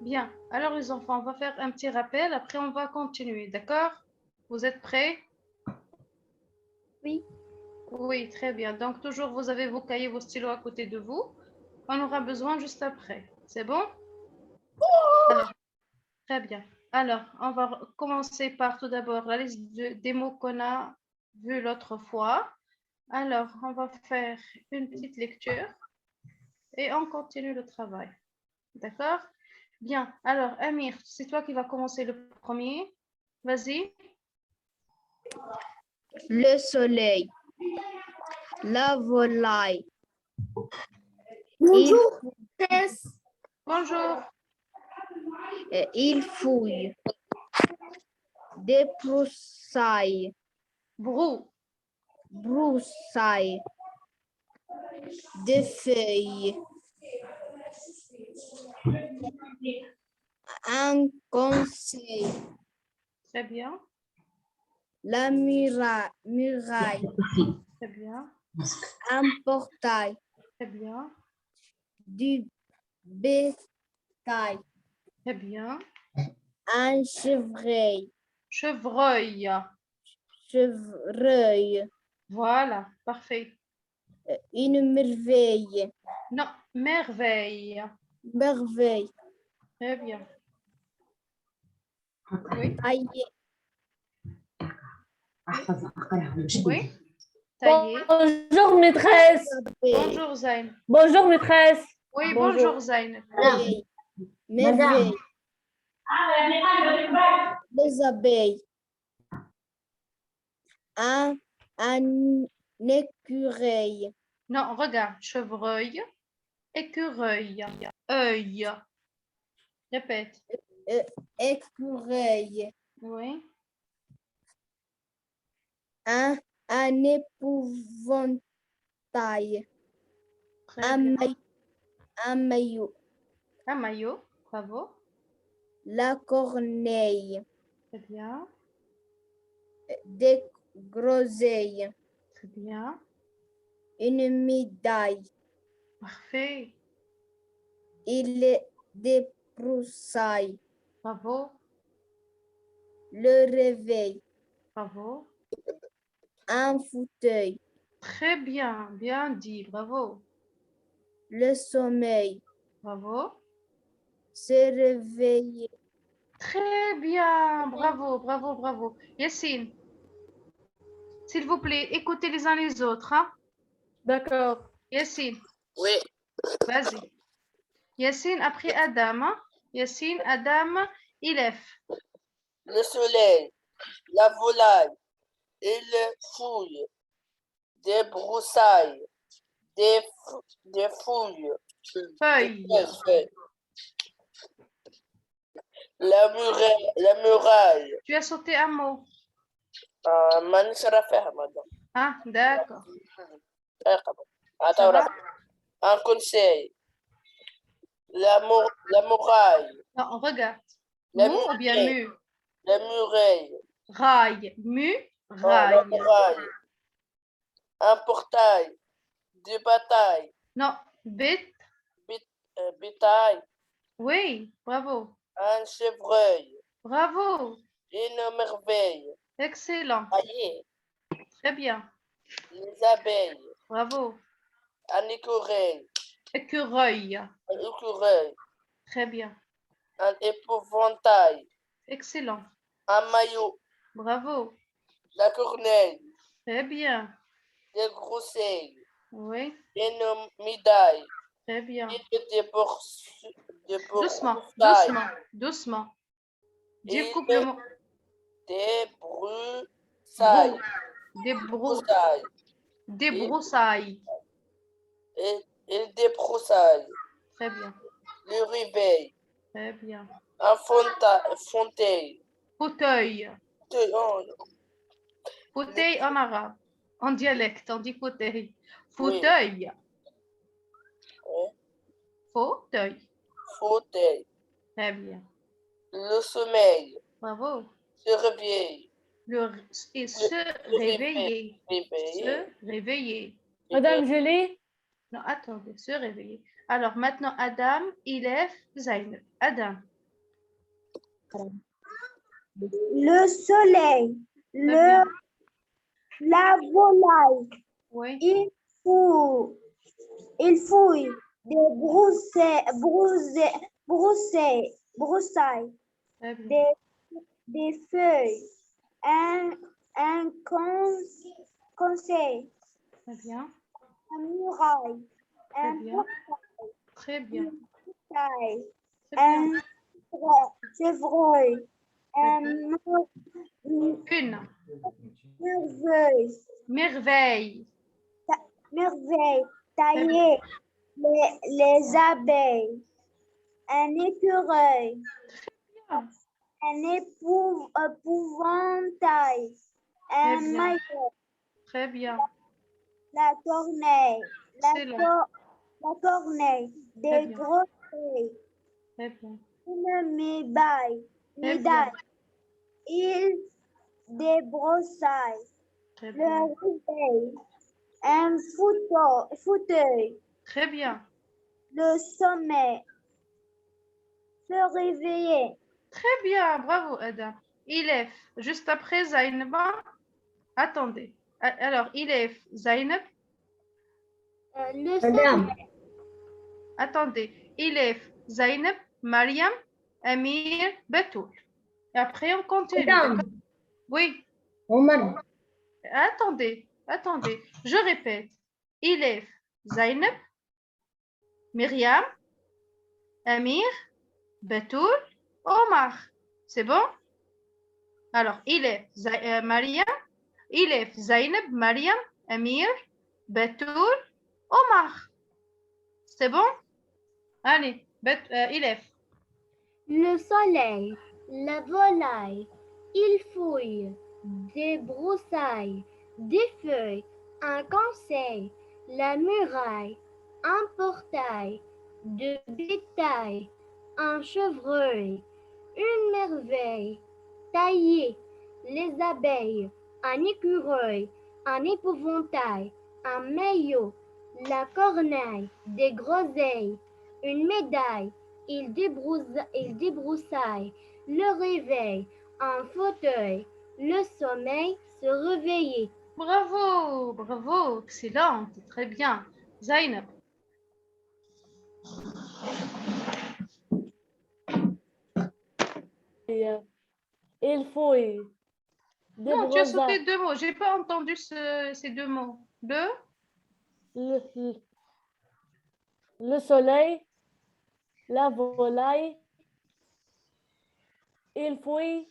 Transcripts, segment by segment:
Bien. Alors, les enfants, on va faire un petit rappel. Après, on va continuer. D'accord? Vous êtes prêts? Oui. Oui, très bien. Donc, toujours, vous avez vos cahiers, vos stylos à côté de vous. On aura besoin juste après. C'est bon? Alors, très bien. Alors, on va commencer par tout d'abord la liste des mots qu'on a vus l'autre fois. Alors, on va faire une petite lecture et on continue le travail. D'accord? Bien. Alors, Amir, c'est toi qui vas commencer le premier. Vas-y. Le soleil, la volaille. Bonjour, Tess. Bonjour. Il fouille. Des broussailles. Brou. Broussailles. Des feuilles. Un conseil. Très bien. La muraille. Très bien. Un portail. Très bien. Du bétail. Très bien. Un chevreuil. Chevreuil. Chevreuil. Voilà. Parfait. Une merveille. Non. Merveille. Merveille. Très bien. Oui. Taillé. Oui. Taillé. Bonjour, maîtresse. Bonjour, Zayn. Bonjour, maîtresse. Oui, bonjour, Zayn. Merveille. Merveille. Les abeilles. Un écureuil. Non, regarde. Chevreuil. Écureuil. Œil. Répète. Écureuil. Oui. Un épouvantail. Très bien. Un maillot. Un maillot. Bravo. La corneille. Très bien. Des groseilles. Très bien. Une médaille. Parfait. Il est des broussailles. Bravo. Le réveil. Bravo. Un fauteuil. Très bien. Bien dit. Bravo. Le sommeil. Bravo. Se réveiller. Très bien. Bravo, bravo, bravo. Yassine, s'il vous plaît, écoutez les uns les autres. Hein? D'accord. Yassine, Oui, vas-y. Yassine, après Adam. Hein? Yassine, Adam, Ilef. le soleil, la volaille, il fouille, des broussailles, des fouilles, Feuille. feuilles. La muraille. Tu as sauté un mot. ماني شرفها madame. Ah, d'accord. Ça Attends, va? un conseil. La muraille, Non, regarde. la Mou ou bien muraille, mu? la muraille, Rail. Mu, la rail. muraille, un portail, deux batailles, Non, bête. bétail, Oui, bravo. un chevreuil, Bravo. une merveille, Excellent. taillé, Très bien. les abeilles, Bravo. un écureuil, Écureuil. Très bien. un épouvantail, Excellent. un maillot, Bravo. la corneille, Très bien. des groseilles, Oui, une médaille, très bien. des Doucement, broussailles, doucement, doucement. Dis, et coupe le mot. des broussailles, Des broussailles, des broussailles. et des broussailles, Très bien. le réveil, Très bien. un fontaine, Fauteuil. oh, Fauteuil en arabe. En dialecte, on dit fauteuil. oui, Fauteuil. oui, Fauteuil. fauteuil, Très bien. le sommeil, Bravo. se réveille, Et se réveiller. réveiller, Se réveiller. Madame Julie. Non, attendez, se réveiller. Alors maintenant, Adam, Ilef, Zainab. Adam. Le soleil, Très bien. la volaille, Oui, il fouille des broussailles, très bien. des feuilles, un conseil, Très bien. une muraille, Très un bien. Très bien. portail, Très bien. un chevreuil, un Une merveille, merveille. merveille, Très bien. tailler les abeilles, un écureuil, un épouvantail, Très un bien. maillot, Très bien. la corneille, Excellent. la corneille, Très des bien. grosseilles, Très bien. une médaille, Très bien. il des broussailles, Très le bien. réveil, un fauteuil, Très bien. le sommet, se réveiller, Très bien. Bravo, Adam. Ilef. Juste après Zainaba. Attendez. Alors, Ilef, Zainab. le Madame. sommet, Attendez. Ilef, Zainab, Mariam, Amir, Betoul. Et après, on continue. D'accord? Madame. Oui. Omar. Attendez. Attendez. Je répète. Ilef, Zainab, Myriam, Amir, Betoul, Omar. C'est bon? Alors, Ilef, Mariam, Ilef, Zainab, Mariam, Amir, Betoul, Omar. C'est bon? Allez, Ilef. le soleil, la volaille, il fouille, des broussailles, des feuilles, un conseil, la muraille, un portail, de bétail, un chevreuil, une merveille, tailler, les abeilles, un écureuil, un épouvantail, un maillot, la corneille, des groseilles, une médaille, il débroussaille, le réveil, un fauteuil, le sommeil, se réveiller. Bravo, bravo, excellente, très bien. Zainab. Il fouille. Des Non, tu as sauté broussailles. deux mots. J'ai pas entendu ces deux mots. Le soleil, la volaille, il fouille.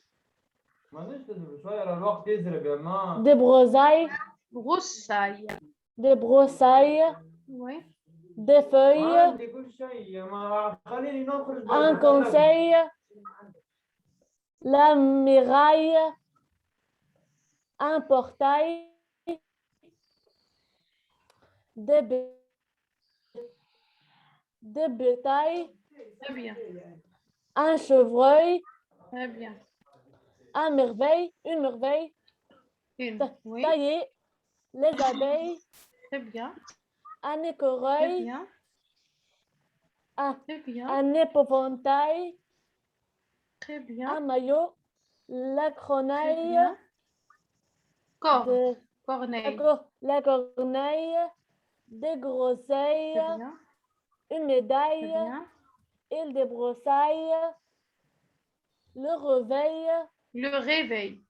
Des broussailles, Broussaille. des broussailles, Oui. des feuilles, un conseil, la muraille, un portail, des, des bétails, Très bien. un chevreuil, Très bien. un merveille, une merveille, Oui. tailler, les abeilles, Très bien. un Très écureuil, bien. Très bien. un épouvantail, Très bien. un maillot, la Très corneille, bien. de, Corneille. la corneille, des groseilles, Très bien. une Très médaille, bien. il des broussailles, le réveil, Le réveil.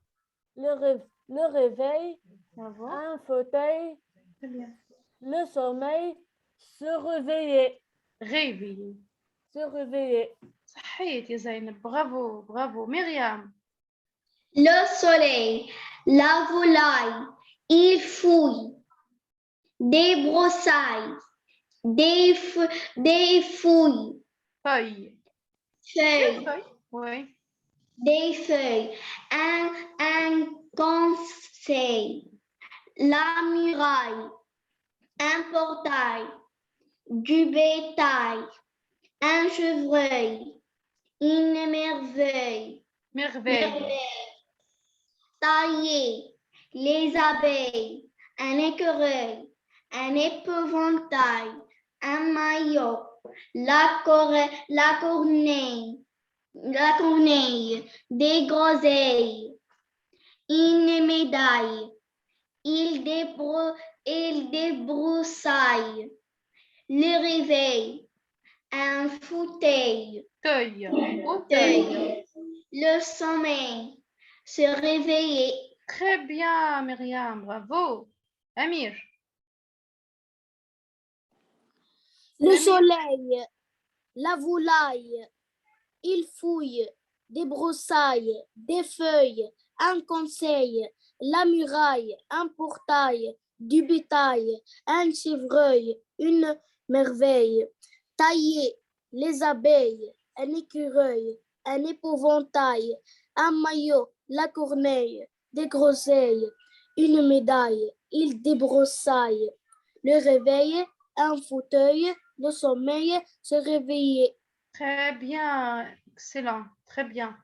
le réveil, Bravo. un fauteuil, Très bien. le sommeil, se réveiller, Réveiller. se réveiller. صحيت يا زينب. Bravo. Bravo. Myriam. Le soleil, la volaille, il fouille, des broussailles, des fouilles, Feuille. feuilles, Feuille. Oui. des feuilles, un conseil, la muraille, un portail, du bétail, un chevreuil, une merveille, Merveille. tailler, les abeilles, un écureuil, un épouvantail, un maillot, la corneille, la corneille, des groseilles, une médaille, il débroussaille, le réveil, un fauteuil, Teuil. Fauteuil. le sommeil, se réveiller, Très bien, Myriam. Bravo. Amir. Le soleil, la volaille, il fouille, des broussailles, des feuilles, un conseil, la muraille, un portail, du bétail, un chevreuil, une merveille, tailler, les abeilles, un écureuil, un épouvantail, un maillot, la corneille, des groseilles, une médaille, il débroussaille, le réveil, un fauteuil, le sommeil, se réveiller. Très bien. Excellent. Très bien.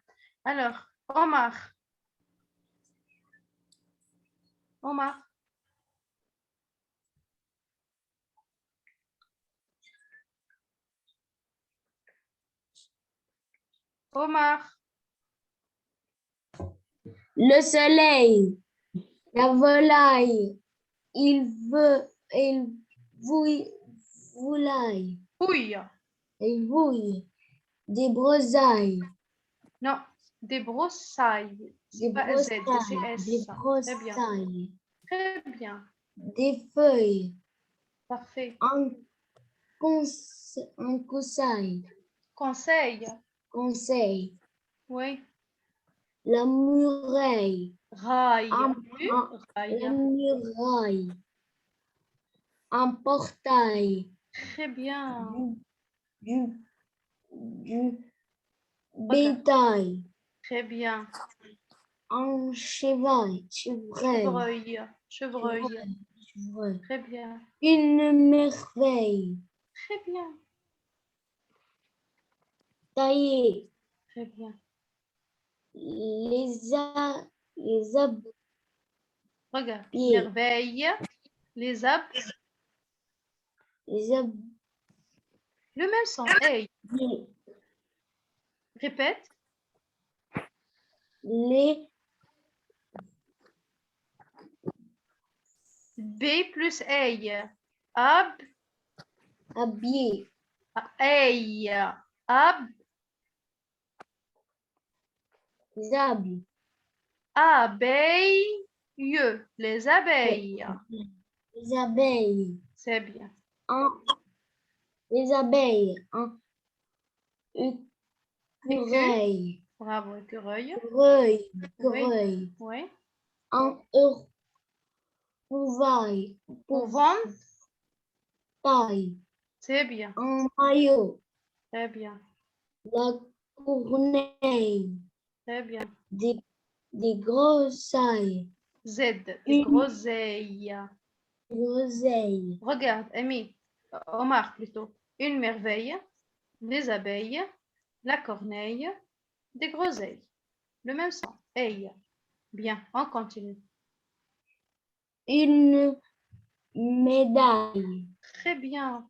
Alors, Omar. Omar. Omar. Le soleil, la volaille, il volaille, Fouille. il vouille, des broussailles, Non, des broussailles. des C'est pas Z, c'est broussailles, des S. Très bien. broussailles, Très bien. des feuilles, Parfait. un conseil, Conseil. conseil, Oui. la muraille, Rail. un, Oui, un- rail. la muraille, un portail, Très bien. du, du Regarde. bétail, Très bien. un chevreuil, Chevreuil. Chevreuil. chevreuil. Très bien. Une merveille, Très bien. tailler, Très bien. les habits, Regarde. Merveille. Les apps. les habits, Le même son. Hey. Répète. les B plus A. Ab. habits, A. Ab. les habits, Abeille. Les abeilles. les abeilles, C'est bien. les abeilles, un écureuil, Bravo, écureuil. écureuil, Oui. écureuil, Oui. un épouvantail, Pouvant. taille, C'est bien. un maillot, Très bien. la corneille, Très bien. des groseilles, Z. Des une groseilles. groseille, Regarde, Amy. Omar plutôt. Une merveille. Les abeilles. La corneille. Des groseilles. Le même son. Hey. Bien, on continue. une médaille, Très bien.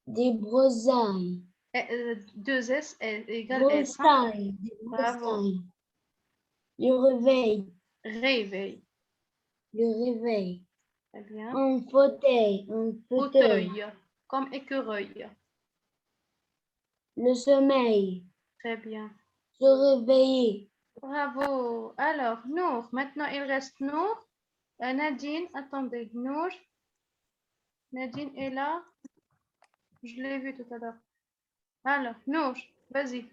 des broussailles, Deux S égale S. Hein? broussailles, des Bravo. broussailles, le réveil, Réveil. le réveil, Très bien. un fauteuil, Fauteuil. Comme écureuil. le sommeil, Très bien. se réveiller, Bravo. Alors, Nour. Maintenant, il reste Nour. Nadine, attendez. Nour. Nadine est là. Je l'ai vu tout à l'heure. Alors, Nour, vas-y.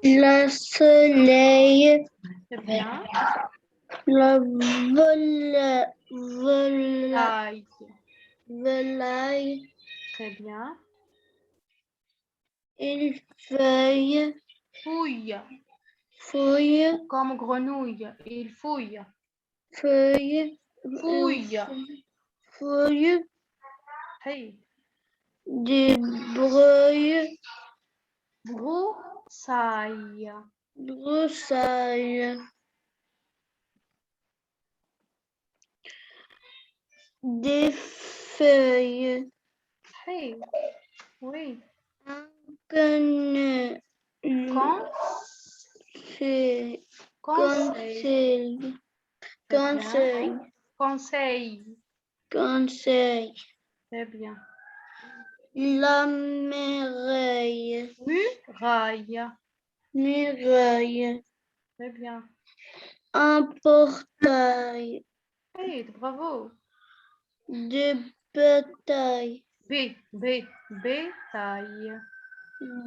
le soleil, Très bien. la Aïe. volaille, Très bien. une feuille, Fouille. fouille, Comme grenouille. Il fouille. feuille, Fouille. fouille, Hey. débrouille, Broussaille. broussaille, des feuilles, Hey. Oui. un Con- Conseil. Conseil. Très bien. Conseil. Conseil. Conseil. Très bien. La muraille. Muraille. Muraille. Très bien. Un portail Hey, bravo. de bataille. Bétail.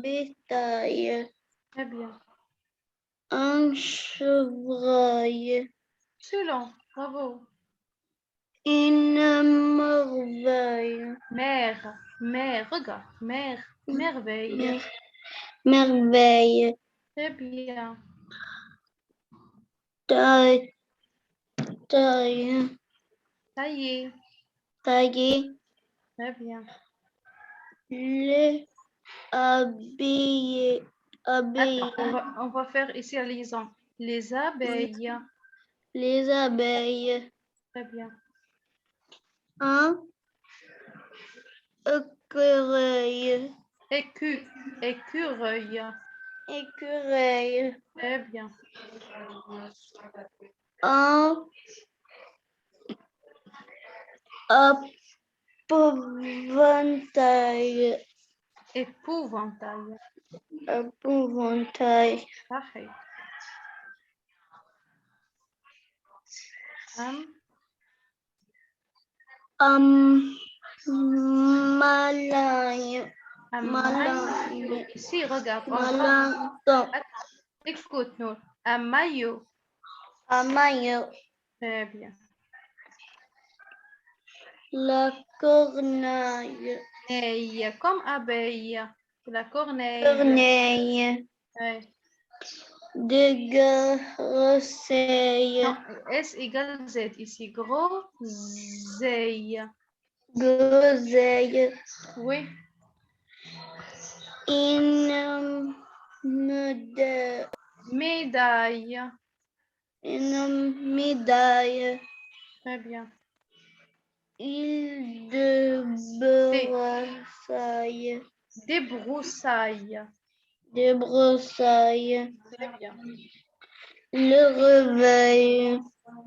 Bétail. Très bien. Un chevreuil. Excellent. Bravo. Une merveille. Mère. Mère. Regarde. Mère. Merveille. Mer- Merveille. Très bien. Taille. Taille. Taillé. Taillé. Très bien. Le habillé. Habillé. Attends, on va faire ici la liaison. Les abeilles. Les abeilles. Très bien. Un écureuil. Écureuil. Écureuil. Très bien. Un épouvantail. Épouvantail. Épouvantail. Parfait. Hum, Malin. un Malin. maillot. Ici, regarde. On va... Malin. Attends, écoute-nous. Un maillot. Un maillot. Très bien. La corneille. Neille, comme abeille. La corneille. Corneille. Ouais. De groseille. Non, S égale Z. Ici, gros zeille. Groseille. Oui. Une médaille. Médaille. Une médaille. Très bien. Île de broussailles. Des broussailles. De broussailles. Très bien. Le réveil.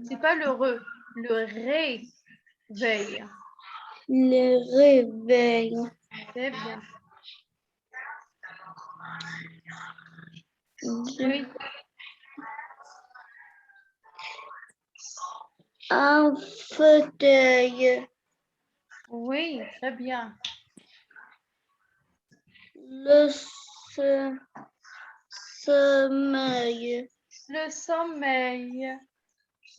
C'est pas le re, le réveil. Le réveil. Très bien. Oui. Un fauteuil. Oui, très bien. Le sommeil. Le sommeil.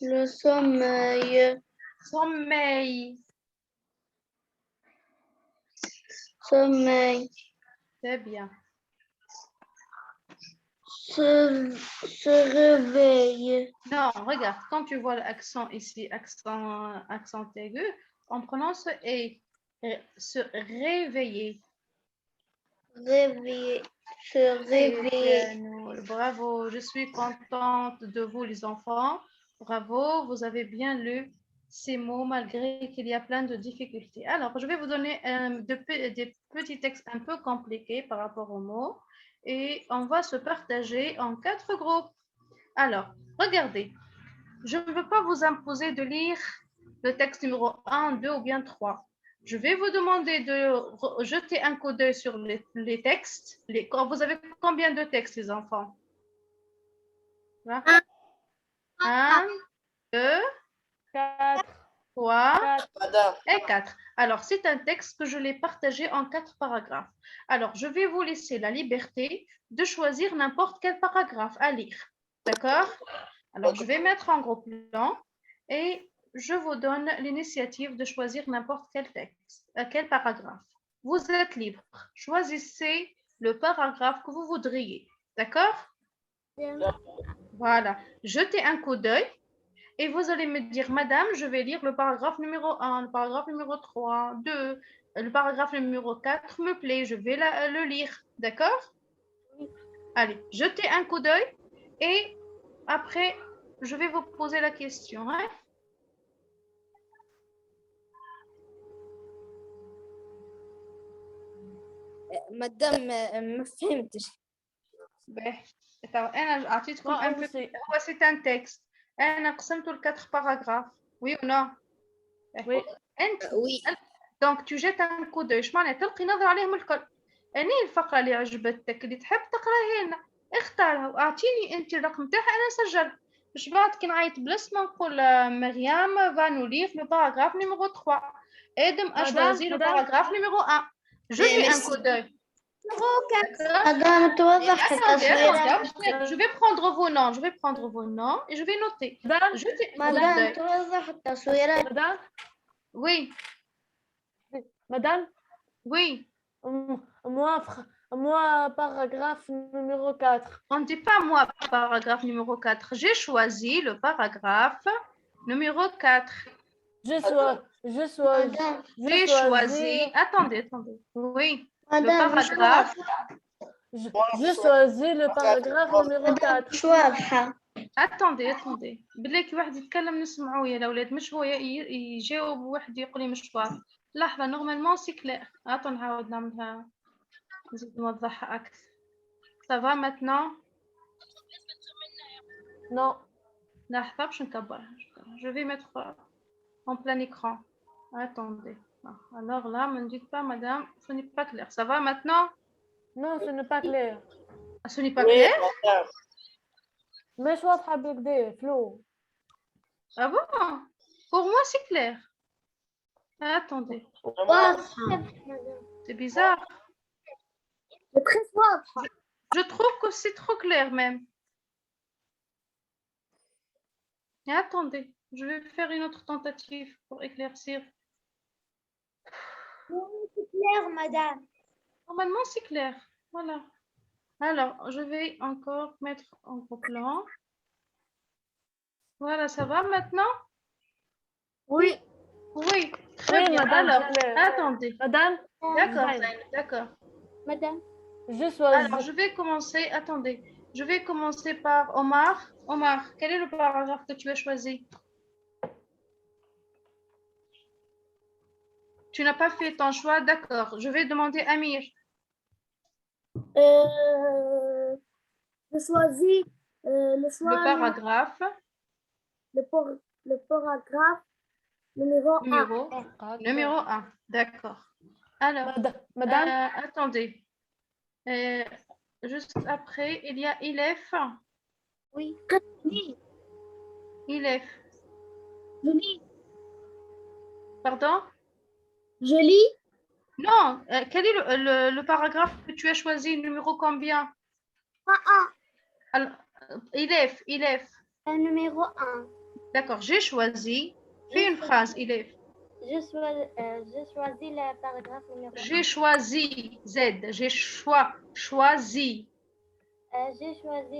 Le sommeil. Sommeil. Sommeil. Très bien. Se réveille. Non, regarde, quand tu vois l'accent ici, accent aigu, on prononce et se réveiller. Réveiller. Se Très réveiller. bien, bravo, je suis contente de vous les enfants. Bravo, vous avez bien lu ces mots malgré qu'il y a plein de difficultés. Alors, je vais vous donner des petits textes un peu compliqués par rapport aux mots et on va se partager en 4 groupes. Alors, regardez, je ne veux pas vous imposer de lire le texte numéro 1, 2 ou bien 3. Je vais vous demander de jeter un coup d'œil sur les textes. Vous avez combien de textes, les enfants? 1, 2, 3 Madame, et 4. Alors, c'est un texte que je l'ai partagé en 4 paragraphes. Alors, je vais vous laisser la liberté de choisir n'importe quel paragraphe à lire. D'accord? Alors, je vais mettre en gros plan et je vous donne l'initiative de choisir n'importe quel texte, quel paragraphe. Vous êtes libre. Choisissez le paragraphe que vous voudriez. D'accord? Voilà. Jetez un coup d'œil et vous allez me dire, Madame, je vais lire le paragraphe numéro 1, le paragraphe numéro 3, 2, le paragraphe numéro 4 me plaît, je vais le lire. D'accord? Allez, jetez un coup d'œil et après, je vais vous poser la question. Hein? مدام ما فهمتش. باهي. انا اعطيتكم Moi ان بي aussi. هو سي ان تكست. انا قسمته لكاتر باراغراف. وي او نو؟ Oui. انت وي دونك تو جيت ان كو دو اش معناها تلقي نظره عليهم الكل. اني الفقره اللي عجبتك اللي تحب تقراها لنا اختارها واعطيني انت الرقم تاعها انا نسجل. باش بعد كي نعيط بالاسم نقول مريم فانو ليف لو باراغراف نيميرو 3 ادم اشوازي لو madame. باراغراف نيميرو 1 جو في ان كو دو. مدام توضح التصويرات. Je vais prendre vos noms, je vais prendre vos noms et je vais noter. Madame. Jetez un coup مدام d'œil. توضح التصويرات. Madame. Oui, Madame. oui. Moi, paragraphe numéro 4. On ne dit pas moi, paragraphe numéro 4. J'ai choisi le paragraphe numéro 4. Je مدام J'ai choisi. Attendez. Oui, le مدام مش paragraphe. واضحة. je choisis le paragraphe numéro 4. مش واضحة. Attendez. بالله كي واحد يتكلم نسمعوه يا الاولاد مش هو يجاوب واحد يقول لي مش واضح. لحظة نورمالمون سي كلير. عطوا نعاود نعملها نزيد نوضحها أكثر. Ça va maintenant? Non. لحظة باش نكبرها. Je vais mettre en plein écran. Attendez. Alors là, ne me dites pas, madame, ce n'est pas clair. Ça va maintenant? Non, ce n'est pas clair. Ce n'est pas Oui, clair? madame. مش واضحة بالكدا فلو. Ah bon? Pour moi, c'est clair. Attendez. واضحة. C'est bizarre. Je trouve que c'est trop clair même. Et attendez, je vais faire une autre tentative pour éclaircir. C'est clair, madame. Normalement, c'est clair. Voilà. Alors, je vais encore mettre en gros plan. Voilà, ça va maintenant? Oui. Oui, très Oui, bien. madame, Alors, c'est clair. attendez. Madame. D'accord, Zayn. Zayn, d'accord. Madame. Je choisis. Alors, je vais commencer. Attendez. Je vais commencer par Omar. Omar, quel est le paragraphe que tu as choisi? Tu n'as pas fait ton choix, d'accord. Je vais demander à Amir. Je choisis le choix. Le paragraphe Le paragraphe numéro 1. numéro 1. D'accord. Alors, Madame. attendez. Juste après, il y a Ilef. Oui. Ilef. Je lis. Pardon? Je lis. Non, quel est le paragraphe que tu as choisi? Numéro combien? Alors, Ilef. Numéro 1. D'accord, j'ai choisi. Fais une phrase, Ilef. Je choisis le paragraphe numéro 1. J'ai choisi. Z. J'ai choisi. J'ai choisi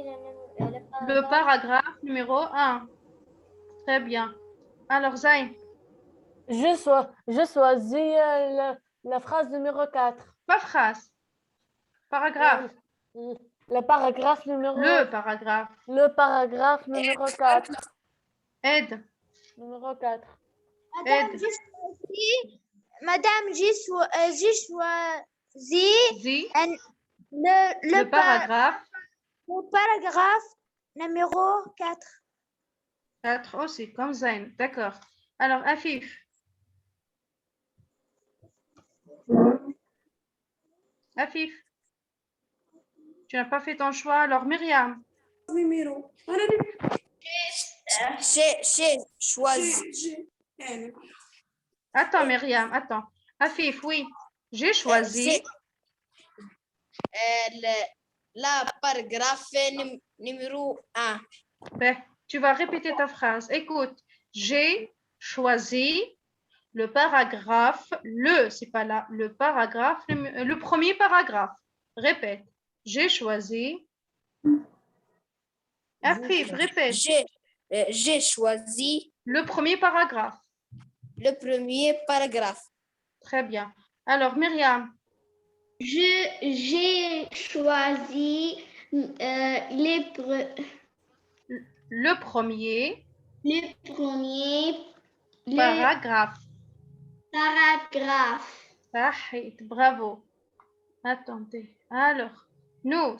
Le paragraphe numéro 1. Très bien. Alors, Zayn. Je choisis la phrase numéro 4. Pas phrase. Paragraphe. Le paragraphe numéro. Le paragraphe. Le paragraphe numéro 4. Aide. Numéro 4. Aide. Madame, j'ai choisi Zi. le paragraphe. Le paragraphe numéro 4. 4 aussi, comme Zayn. D'accord. Alors, Afif. Afif. Tu n'as pas fait ton choix, alors Myriam. J'ai choisi. Attends, Myriam, attends. Afif, oui. J'ai choisi. La paragraphe numéro 1. Ben, tu vas répéter ta phrase. Écoute, j'ai choisi le paragraphe, c'est pas là, le paragraphe, le premier paragraphe. Répète. J'ai choisi. Afif, répète. J'ai choisi Le premier paragraphe. le premier paragraphe. Très bien. Alors, Myriam. J'ai choisi le premier paragraphe. paragraphe. Bravo. Attendez. Alors, Nour.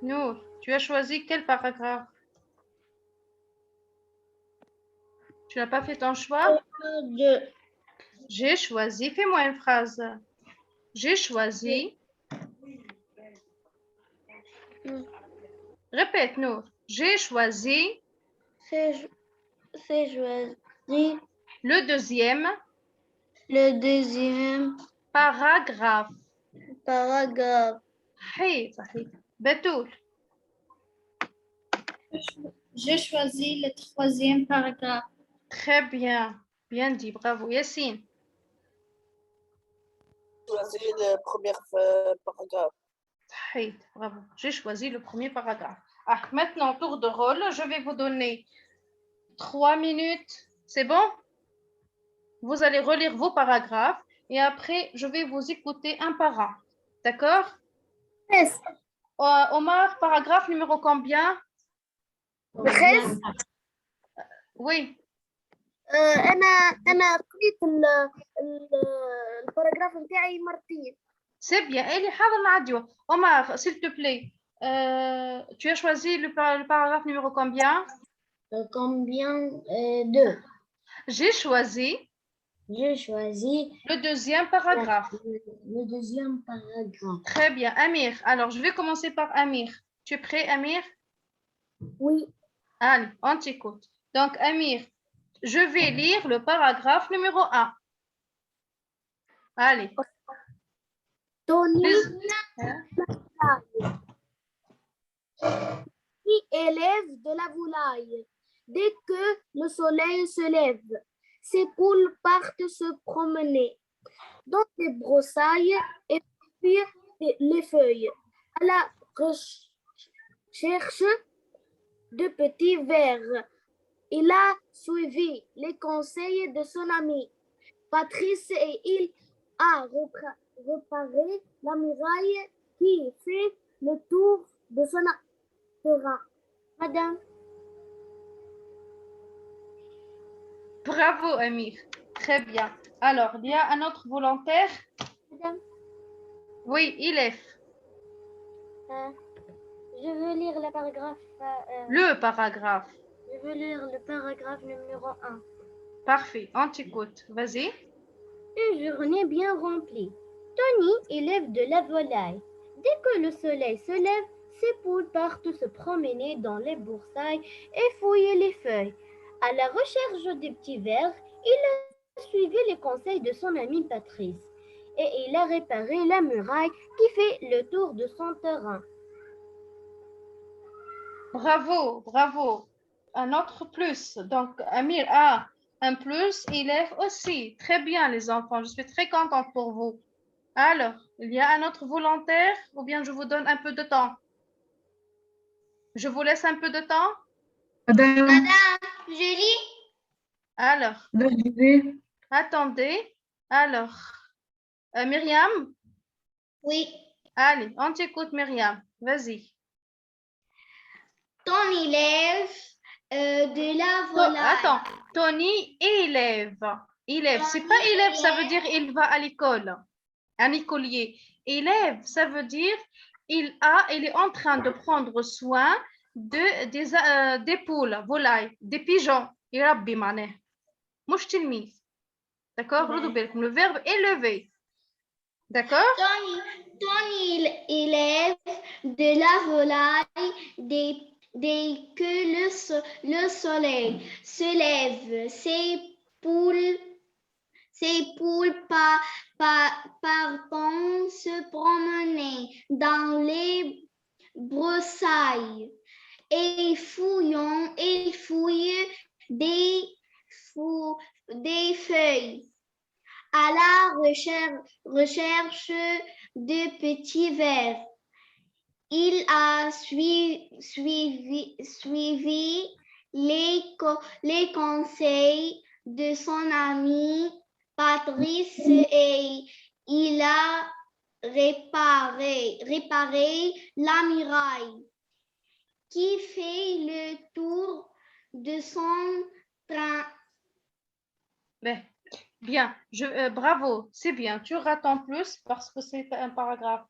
Nour, tu as choisi quel paragraphe? Tu n'as pas fait ton choix? J'ai choisi. Fais-moi une phrase. J'ai choisi. Répète, Nour. J'ai choisi C'est choisi le deuxième le deuxième paragraphe. paragraphe. صحيح صحيح. Betoul. J'ai choisi le troisième paragraphe. Très bien. Bien dit. Bravo. Yassine. Choisis le premier paragraphe. صحيح. Bravo. J'ai choisi le premier paragraphe. Ah, maintenant, tour de rôle. Je vais vous donner 3 minutes. C'est bon? Vous allez relire vos paragraphes et après, je vais vous écouter un par un. D'accord? Yes. Omar, paragraphe numéro combien? 13. Oui. أنا قريت الباراجراف بتاعي مرتين. C'est bien. Elle est حاضر العديو. Omar, s'il te plaît, tu as choisi le paragraphe numéro combien? Combien? 2. J'ai choisi J'ai choisi le deuxième paragraphe. le deuxième paragraphe. Très bien. Amir, alors je vais commencer par Amir. Tu es prêt, Amir? Oui. Allez, on t'écoute. Donc, Amir, je vais lire le paragraphe numéro 1. Allez. Tony Hein? élève de la volaille. Dès que le soleil se lève, ses poules partent se promener dans les broussailles et cueillent les feuilles à la recherche de petits vers. Il a suivi les conseils de son ami Patrice et il a réparé la muraille qui fait le tour de son terrain. Madame. Bravo, Amir. Très bien. Alors, il y a un autre volontaire? Madame. Oui, Ilef. Je veux lire le paragraphe. Le paragraphe. Je veux lire le paragraphe numéro 1. Parfait, on t'écoute. Vas-y. Une journée bien remplie. Tony élève de la volaille. Dès que le soleil se lève, ses poules partent se promener dans les broussailles et fouiller les feuilles. À la recherche des petits vers, il a suivi les conseils de son ami Patrice et il a réparé la muraille qui fait le tour de son terrain. Bravo, bravo. Un autre plus. Donc, Amir a un plus, Ilef aussi. Très bien, les enfants. Je suis très contente pour vous. Alors, il y a un autre volontaire ou bien je vous donne un peu de temps? Je vous laisse un peu de temps? Madame, je lis. Alors, attendez. Alors, Myriam? Oui. Allez, on t'écoute, Myriam. Vas-y. Ton élève de la volaille. Attends, Tony élève. Élève, c'est pas élève, ça veut dire il va à l'école. Un écolier. Élève, ça veut dire il est en train de prendre soin des poules, volailles, des pigeons. يربي معناه. مش تلميذ. D'accord? ردوا بالكم. Le verbe élever. D'accord? Tony élève de la volaille dès que le soleil se lève. Ses poules partent se promener dans les broussailles et fouillent des feuilles à la recherche de petits vers. Il a suivi les conseils de son ami Patrice et il a réparé la muraille qui fait le tour de son train. Bien, bravo, c'est bien. Tu rates en plus parce que c'est un paragraphe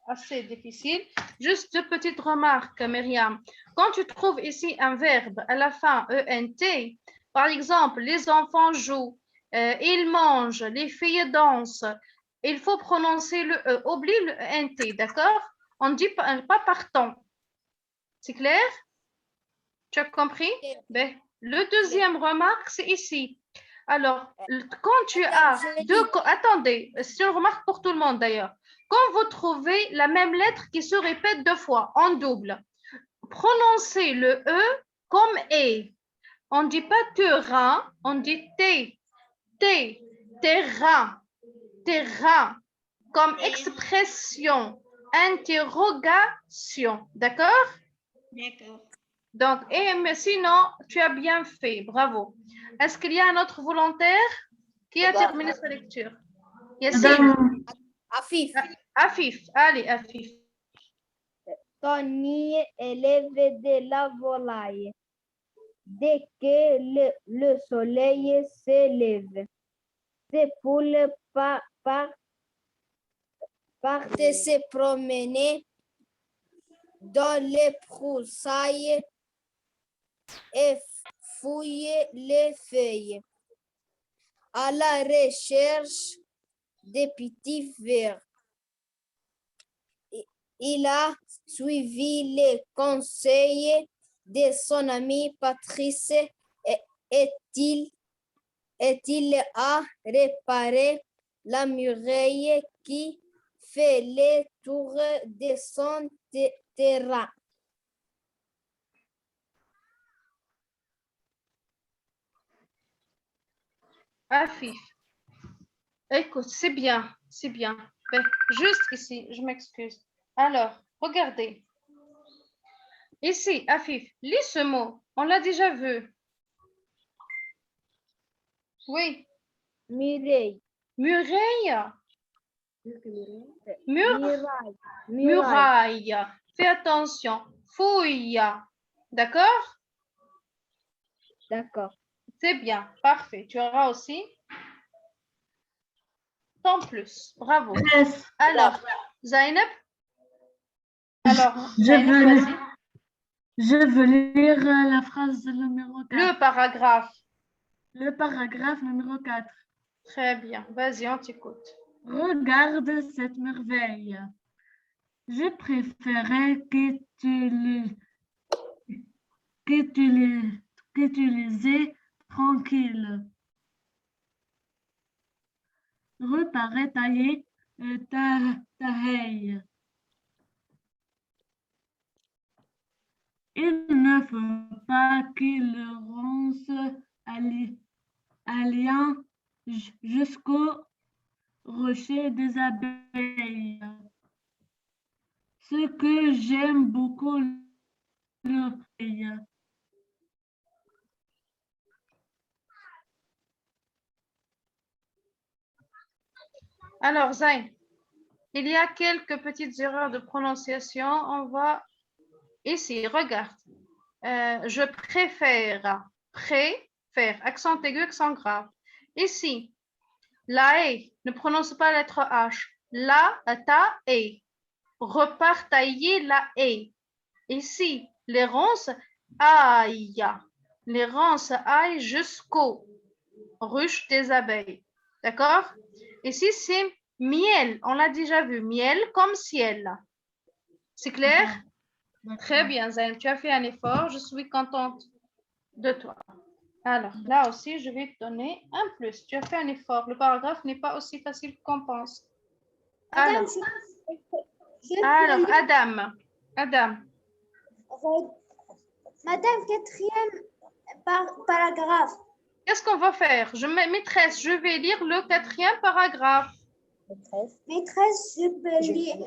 assez difficile. Juste deux petites remarques, Myriam. Quand tu trouves ici un verbe à la fin, ENT, par exemple, les enfants jouent, ils mangent, les filles dansent, il faut prononcer le E. Oublie le ENT, d'accord? On ne dit pas partant. C'est clair? Tu as compris? Ben, le deuxième remarque, c'est ici. Alors, quand tu as deux... Attendez, c'est une remarque pour tout le monde d'ailleurs. Quand vous trouvez la même lettre qui se répète deux fois, en double, prononcez le E comme E. On ne dit pas terrain, on dit T, terrain, terrain, comme expression, interrogation. D'accord? D'accord. Donc, mais sinon, tu as bien fait. Bravo. Est-ce qu'il y a un autre volontaire qui a terminé sa lecture? Yassine. Afif. Afif. Allez, Afif. Tony élève de la volaille. Dès que le soleil s'élève, ces poules partent Se promener dans les broussailles et fouiller les feuilles à la recherche des petits vers. Il a suivi les conseils de son ami Patrice et il a réparé la muraille qui fait le tour de son terrain. Afif. Écoute, c'est bien, c'est bien. Ben, juste ici, je m'excuse. Alors, regardez. Ici, Afif, lis ce mot. On l'a déjà vu. Oui. muraille. Muraille. Muraille. Muraille. Fais attention. Fouille. D'accord? D'accord. C'est bien. Parfait. Tu auras aussi tant plus. Bravo. Alors, Zainab. Alors, Je veux lire la phrase numéro 4. Le paragraphe. Le paragraphe numéro 4. Très bien. Vas-y, on t'écoute. Regarde cette merveille. Je préférais que tu les aies tranquilles. Reparaît tailler ta haie. Il ne faut pas qu'il ronce allant jusqu'au rocher des abeilles. Ce que j'aime beaucoup l'oreille. Alors, Zain, il y a quelques petites erreurs de prononciation. On va ici, regarde. Je préfère, accent aigu, accent grave. Ici, la E, ne prononce pas la lettre H. La, ta, E. Repartailler la E. Ici, les ronces aillent. Les ronces aillent jusqu'au ruche des abeilles. D'accord? Ici, c'est miel. On l'a déjà vu. Miel comme ciel. C'est clair? Très bien, Zayn. Tu as fait un effort. Je suis contente de toi. Alors, là aussi, je vais te donner un plus. Tu as fait un effort. Le paragraphe n'est pas aussi facile qu'on pense. Alors, Adam. Madame, quatrième paragraphe. Qu'est-ce qu'on va faire? Maîtresse, je vais lire le quatrième paragraphe. Maîtresse, je veux lire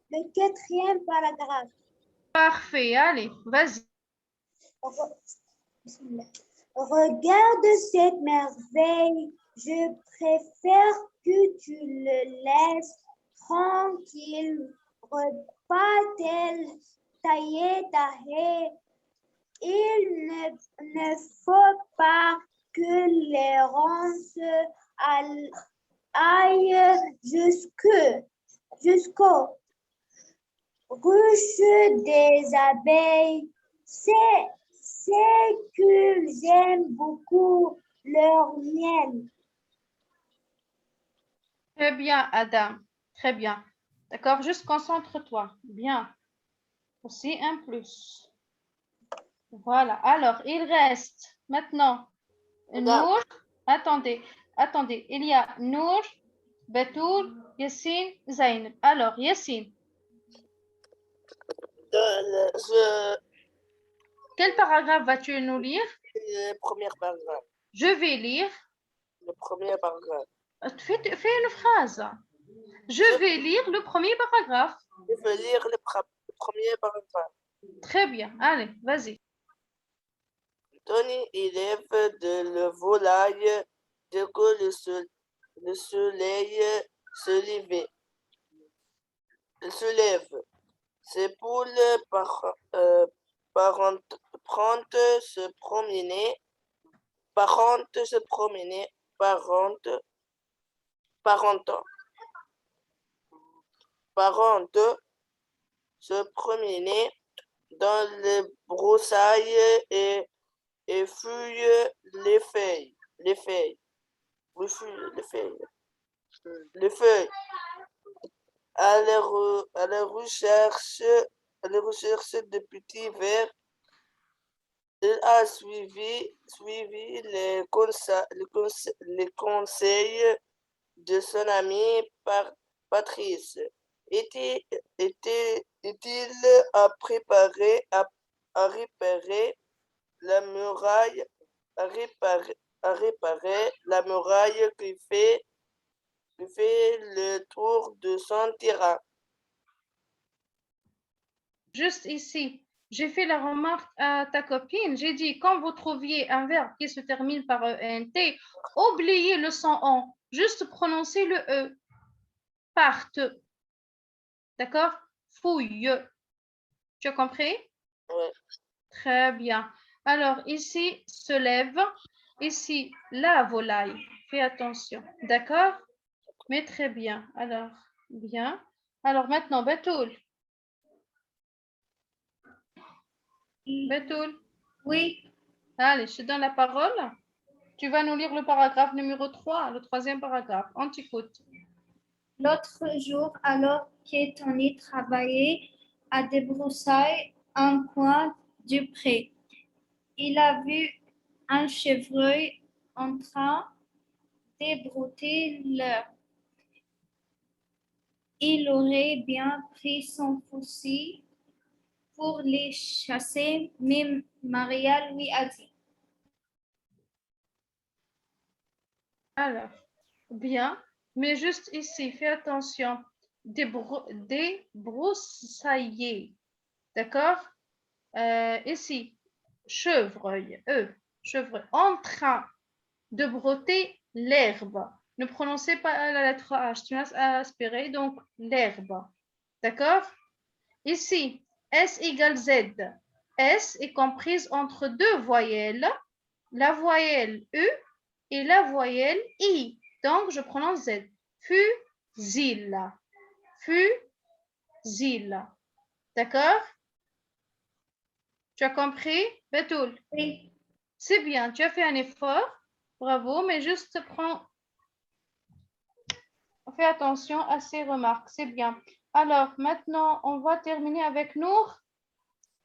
le quatrième paragraphe. Parfait, allez, vas-y. Regarde cette merveille. Je préfère que tu le laisses tranquille. pas tel taillé taillé. Il ne faut pas que les ronces aillent jusqu'au ruche des abeilles. C'est qu'ils aiment beaucoup leur miel. Très bien, Adam. Très bien. D'accord, juste concentre-toi. Bien. Aussi un plus. Voilà. Alors, il reste maintenant Madame. Nour. Attendez. Il y a Nour, Betoul, Yassine, Zayn. Alors, Yassine, quel paragraphe vas-tu nous lire? Le premier paragraphe. Je vais lire. Le premier paragraphe. Fais une phrase. Je vais lire le premier paragraphe. Je veux lire le premier paragraphe. Très bien. Allez, vas-y. Tony élève de la volaille dès que le soleil se lève. Ces poules parentes se promener, parentes se promener, parentes se promener dans les broussailles et fouillent les feuilles. Les feuilles. À la recherche de petits vers. Il a suivi les conseils de son ami Patrice. Est-il à réparer la muraille, à réparer la muraille qui fait le tour de son terrain. Juste ici, j'ai fait la remarque à ta copine. J'ai dit, quand vous trouviez un verbe qui se termine par ENT, oubliez le son en. Juste prononcez le E. Parte. D'accord? Fouille. Tu as compris? Oui. Très bien. Alors, ici, se lève. Ici, la volaille. Fais attention. D'accord? Mais très bien. Alors, bien. Alors, maintenant, Betoul. Betoul. Oui. Allez, je te donne la parole. Tu vas nous lire le paragraphe numéro 3, le troisième paragraphe. On t'écoute. L'autre jour, alors qu'Tony travaillait à débroussailler un coin du pré, il a vu un chevreuil en train d'ébrouter l'herbe. Il aurait bien pris son fusil pour les chasser, mais Maria lui a dit. Alors, bien, mais juste ici, fais attention. Débroussailler. D'accord? Ici, chevreuil, chevreuil, en train de brouter l'herbe. Ne prononcez pas la lettre H, tu as aspiré, donc l'herbe. D'accord? Ici, S égale Z. S est comprise entre deux voyelles, la voyelle U et la voyelle I. Donc, je prononce Z. Fusil. Fusil. D'accord? Tu as compris, Betoul? Oui. C'est bien, tu as fait un effort. Bravo, mais juste fais attention à ces remarques. C'est bien. Alors, maintenant, on va terminer avec Nour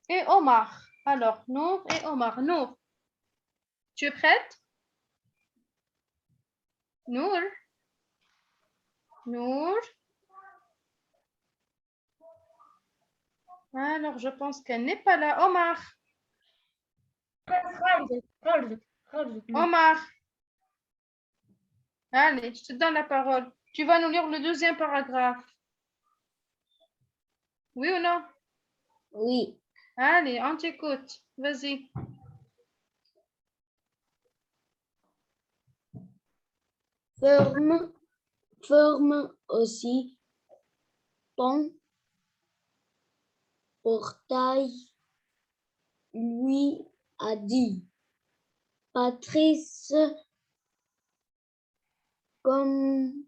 et Omar. Alors, Nour et Omar. Nour, tu es prête? Nour? Nour? Alors, je pense qu'elle n'est pas là. Omar? Omar? Allez, je te donne la parole. Tu vas nous lire le deuxième paragraphe. Oui ou non? Oui. Allez, on t'écoute. Vas-y. Forme aussi ton portail lui a dit, Patrice, comme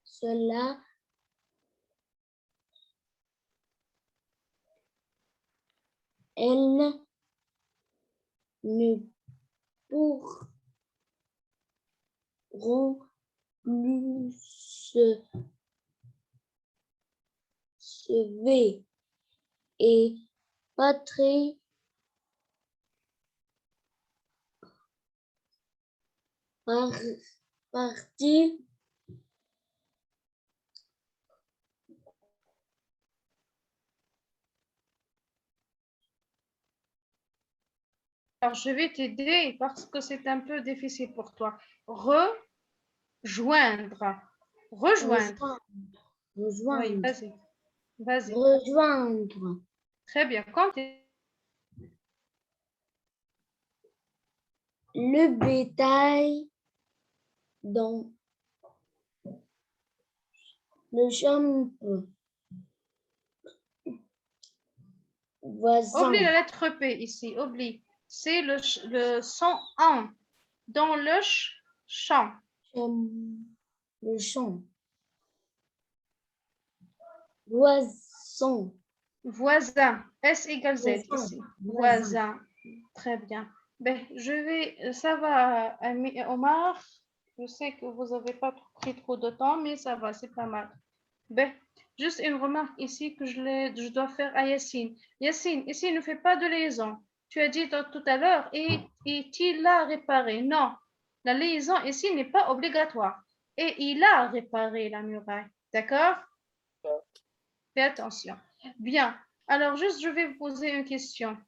cela, elles ne pourront plus se sauver. Et Patrick parti Alors, je vais t'aider parce que c'est un peu difficile pour toi. Rejoindre. Rejoindre. Oui, rejoindre. vas-y. Vas-y. Rejoindre. Très bien. Quand Le bétail dans le champ voisin. oublie la lettre P ici. Oublie. C'est le son en. Dans le champ. Le champ. Voisin. Voisin. S égale Z Voisin. ici. Voisin. Très bien. Ben, ça va, Omar. Je sais que vous n'avez pas pris trop de temps, mais ça va, c'est pas mal. Ben, juste une remarque ici que je dois faire à Yassine. Yassine, ici, ne fais pas de liaison. Tu as dit tout à l'heure, il a réparé. Non, la liaison ici n'est pas obligatoire. Et il a réparé la muraille. D'accord? Fais attention. Bien. Alors, juste, je vais vous poser une question.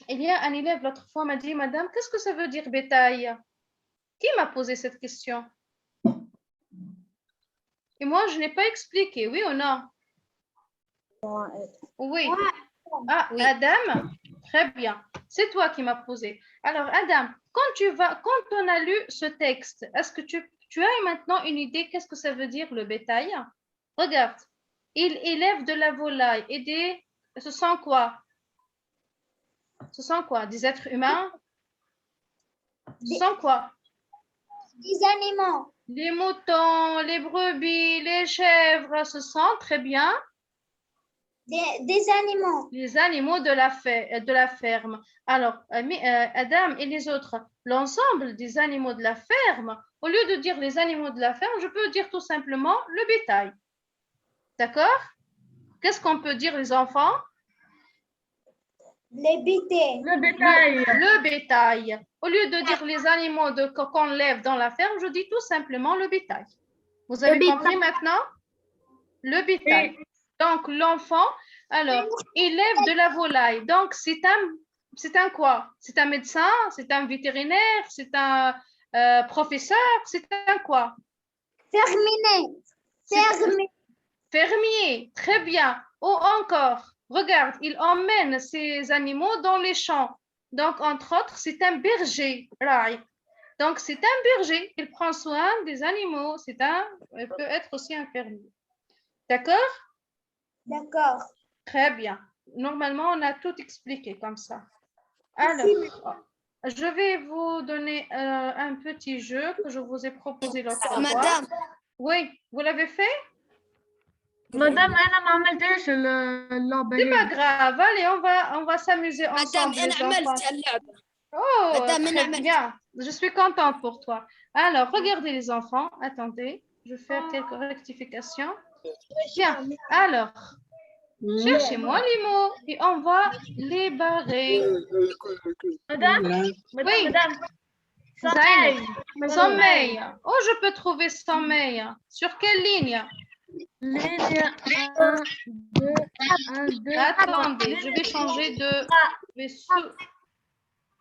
Il y a un élève l'autre fois m'a dit, Madame, qu'est-ce que ça veut dire bétail? Qui m'a posé cette question? Et moi, je n'ai pas expliqué, oui ou non? Oui. Ah, Oui. Adam, très bien. C'est toi qui m'as posé. Alors, Adam, quand on a lu ce texte, est-ce que tu as maintenant une idée qu'est-ce que ça veut dire le bétail? Regarde, il élève de la volaille et ce sont quoi? Ce sont quoi? Des êtres humains? Ce sont quoi? Des animaux. Les moutons, les brebis, les chèvres, ce sont très bien Des animaux. les animaux de la ferme. Alors, Adam et les autres, l'ensemble des animaux de la ferme, au lieu de dire les animaux de la ferme, je peux dire tout simplement le bétail. D'accord? Qu'est-ce qu'on peut dire les enfants? Les bétails. Le bétail. Le bétail. Au lieu de dire les animaux qu'on lève dans la ferme, je dis tout simplement le bétail. Vous avez compris maintenant? Le bétail. Donc, l'enfant, alors, élève de la volaille. Donc, c'est un quoi? C'est un médecin, c'est un vétérinaire, c'est un professeur, c'est un quoi? Fermier, très bien. Ou encore, regarde, il emmène ses animaux dans les champs. Donc, entre autres, c'est un berger. Donc, c'est un berger. Il prend soin des animaux. Il peut être aussi un fermier. D'accord? D'accord. Très bien. Normalement, on a tout expliqué comme ça. Alors, je vais vous donner un petit jeu que je vous ai proposé l'autre fois. Madame, Oui, vous l'avez fait? مدام انا ما عملتش اللعبه C'est pas هي. grave. Allez, on va s'amuser madame, ensemble, أنا les enfants. عملت اللعبة. Oh, Madame, très أنا bien. Je suis contente pour toi. Alors, regardez les enfants. Attendez, je vais faire quelques rectifications. Bien. Alors, cherchez-moi les mots et on va les barrer. مدام Oui. مدام Zainab. sommeil. Sommeil. Oh, je peux trouver sommeil. Sur quelle ligne? Ligne 1, 2, 1, 2. Attendez, je vais changer de...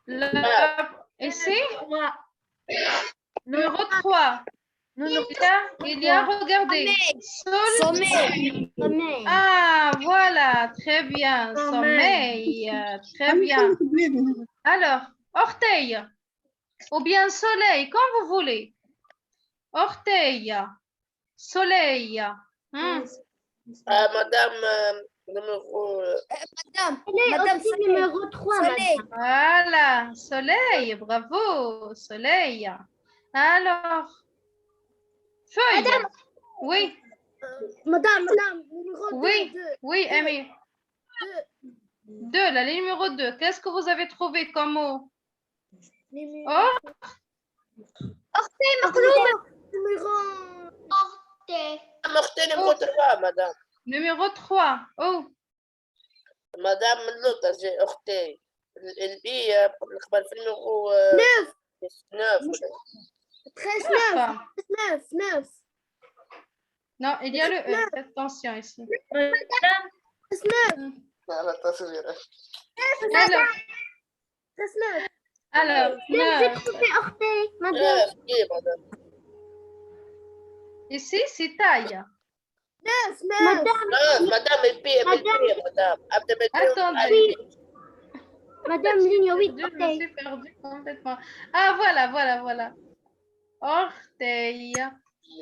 Je vais Ici, numéro 3. Il y a, regardez. Sommeil. Sommeil. Ah, voilà, très bien. Sommeil. Très bien. Alors, orteil. Ou bien soleil, comme vous voulez. Orteil. soleil. Madame, numéro... Madame, Elle est Madame aussi Soleil. numéro 3, Soleil. madame. Voilà, soleil, bravo, soleil. Alors, feuille. Oui, Madame, numéro oui, oui, Amy. 2, la ligne numéro 2. Qu'est-ce que vous avez trouvé comme mot? Oh, Morté numéro 3, madame. numéro 3. Oh, Madame l'autre, j'ai heurté. البي في numéro 9. 9. Non, il y a le E. Faites attention ici. Alors, 9. Madame. madame. Ici, c'est taille. Madame, Madame, madame. Attendez. madame, ligne 8, Je me suis perdue complètement. Ah, voilà. Orteil.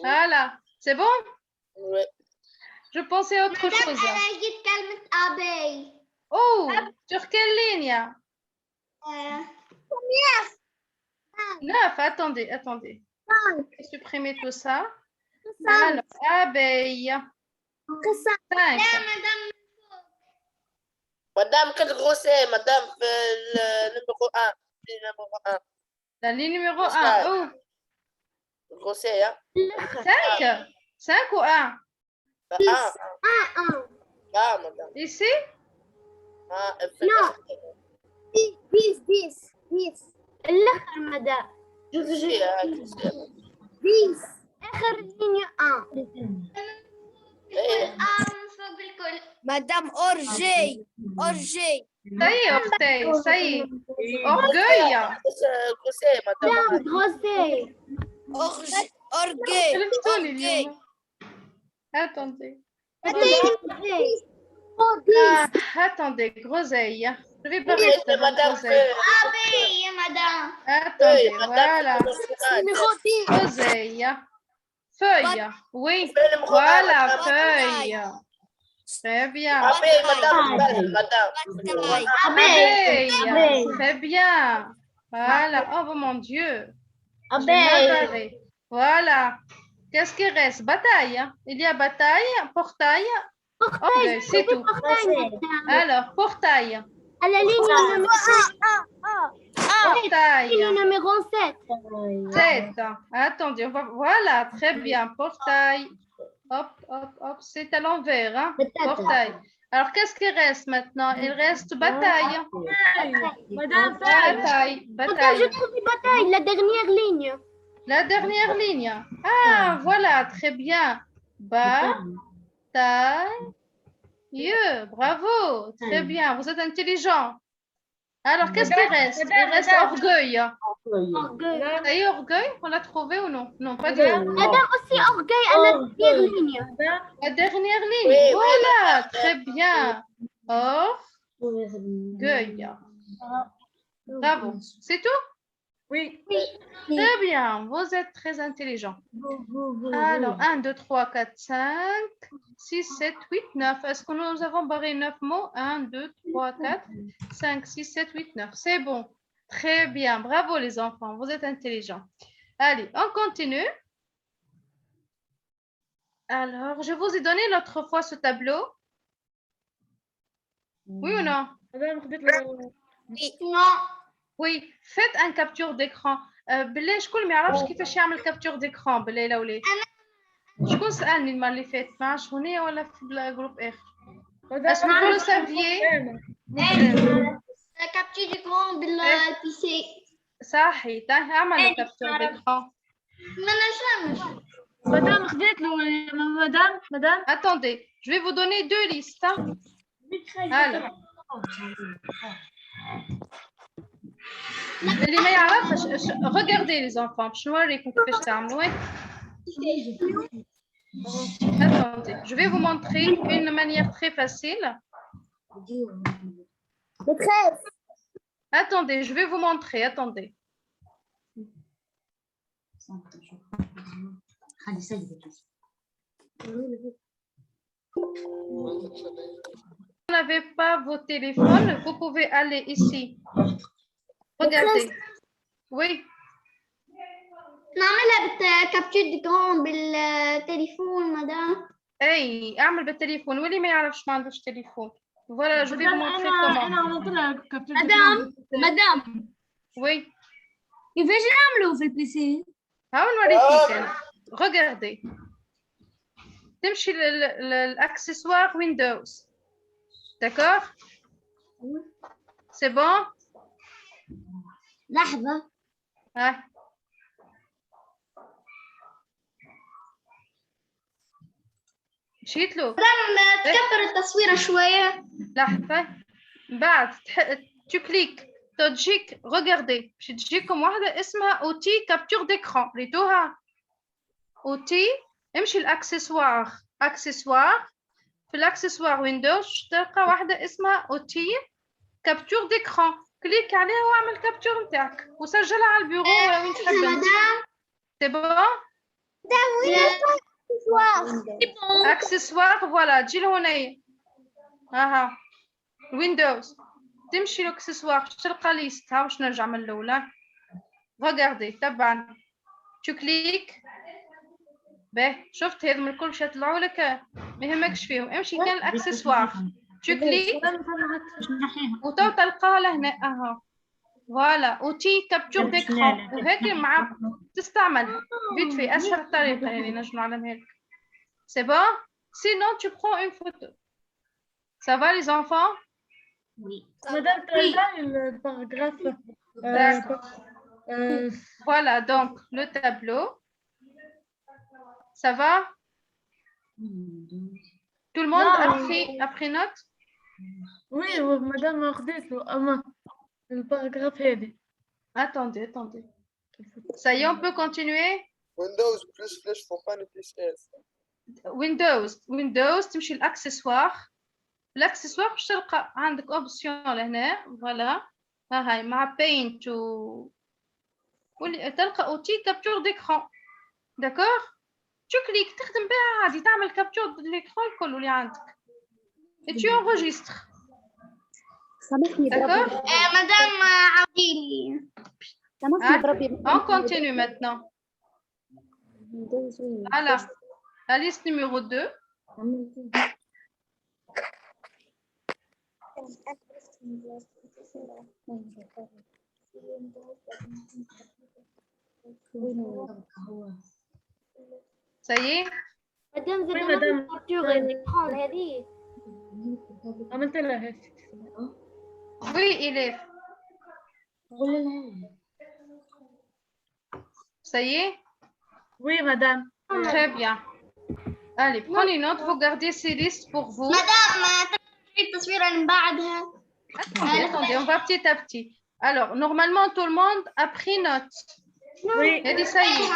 Voilà. C'est bon? Oui. Je pensais à autre chose. Oh, sur quelle ligne? 9. Attendez. Je vais supprimer tout ça. Alors, abeille. 5. Madame, quel gros c'est, madame, le numéro 1. Numéro 1. La ligne numéro 1. Oh, Gros c'est, hein? 5. 5 ou 1? 1. Madame. Ici? Non. 10 الآخر مدى 10 آخر ligne 1 Madame Orgey. Ça y est, orteil. Ça y est. Orgueil. Gros c'est, madame. Madame Groset Orgueil. Attendez. Oh, 10 Attendez, groseille. Je vais parler de Madame. groseille. Attendez, voilà. numéro 10 Groseille. Feuille. Oui, Madame. voilà, feuille. Très bien. Madame. Abeille. Très bien. Voilà. Oh mon Dieu. Je vais m'agarrer. Voilà. Qu'est-ce qui reste? Bataille. Il y a bataille, portail, orgueil, c'est tout. Alors, portail. à la ligne Portail. numéro 7 7. Attendez, voilà, très bien. Portail. Hop. C'est à l'envers. Hein? Portail. Alors, qu'est-ce qui reste maintenant? Il reste bataille. Madame, Bataille. Madame, je trouve une bataille, la dernière ligne. La dernière ligne. Ah, voilà, très bien. Bataille. Bravo. Très bien. Vous êtes intelligent. Alors, qu'est-ce qui reste? Il reste orgueil. Ça y est, orgueil? On l'a trouvé ou non? Non, pas du tout. Madame aussi orgueil à la dernière ligne. La dernière ligne. Voilà, très bien. Orgueil. Bravo. C'est tout? Oui. Très bien. Vous êtes très intelligent. Alors, 1, 2, 3, 4, 5, 6, 7, 8, 9. Est-ce que nous avons barré 9 mots? 1, 2, 3, 4, 5, 6, 7, 8, 9. C'est bon. Très bien. Bravo les enfants. Vous êtes intelligents. Allez, on continue. Alors, je vous ai donné l'autre fois ce tableau. Oui ou non? Oui, faites un capture d'écran. بالله شكون ما يعرفش كيفاش يعمل كابتور ديكران بالله لا ولاد شكون سألني المرة اللي فاتت ما عرفتش هنا ولا في الجروب اخر اسمو vous le saviez capture d'écran بالبيسي صحيح اعمل كابتور ديكران ما نجمش Madame, خديت له madame. Attendez, je vais vous donner 2 listes. Hein. Alors. اللي ما يعرفش regardez les enfants باش نوريكم كيفاش تعملوا. Attendez, je vais vous montrer une manière très facile. Attendez, je vais vous montrer. Attendez. vous n'avez pas vos téléphones, vous pouvez aller ici. Regardez. Oui. نعملها بالكابتشر ديكرون بالتليفون مدام. اي اعمل بالتليفون واللي ما يعرفش ما عندوش تليفون. Voilà, je vais vous montrer comment. مدام Oui. كيفاش نعملوا في البيسي؟ ها نوريكيك انا. Regardez. تمشي l'accessoire Windows. D'accord? C'est bon? لحظة. ها. مشيت له. تكبر التصوير شوية. لحظة. بعد tu cliques تجيك regardez باش تجيكم واحدة اسمها outil capture d'écran ريتوها. outil امشي الاكسسوار في الاكسسوار ويندوز تلقى واحدة اسمها outil capture d'écran كليك عليها واعمل كابتور نتاعك وسجلها على البيرو ولا وين تحب انت. سي بون؟ اكسسوار فوالا تجي لهنايا. اها ويندوز تمشي لاكسسوار تلقى ليست. ها واش نرجع من الاولى. ريغاردي تبعا تو كليك. باهي شفت هذم الكل باش يطلعوا لك ما يهمكش فيهم. امشي كان الاكسسوار تو كليك وتو تلقاها لهنا. اها فوالا اوتي كابتور ديكرون وهيك مع تستعمل فيت في اسهل طريقه يعني نجم نعلمها لك. سي بون سينون تو برون اون فوتو. Ça va les enfants? Oui. Madame, le paragraphe. Voilà donc le tableau. Ça va? Tout le monde a pris note? Oui, madame, le paragraphe est. Attendez. Ça y est, on peut continuer? Windows plus flèche font pas le PCS. Windows تمشي الاكسسوار. الاكسسوار باش تلقى عندك اوبسيون لهنا فوالا. ها هاي مع بينت واللي تلقى اوتي كابتور ديكرون. داكور تو كليك تخدم بها عادي تعمل كابتور ديكرون الكل اللي عندك et tu enregistres. D'accord? مدام عاوديلي. On continue maintenant. Voilà. La liste numéro 2. Ça y est? مدام Oui, madame. كابتور ديكرون هذه. عملت لها. Oui, il est. Ça y est? Oui, madame. Très bien. Allez, prenez une note, vous gardez ces listes pour vous. مدام تريد التصوير من بعدها. Attendez, on va petit à petit. Alors, normalement, tout le monde a pris note. Oui. Il a dit ça y est.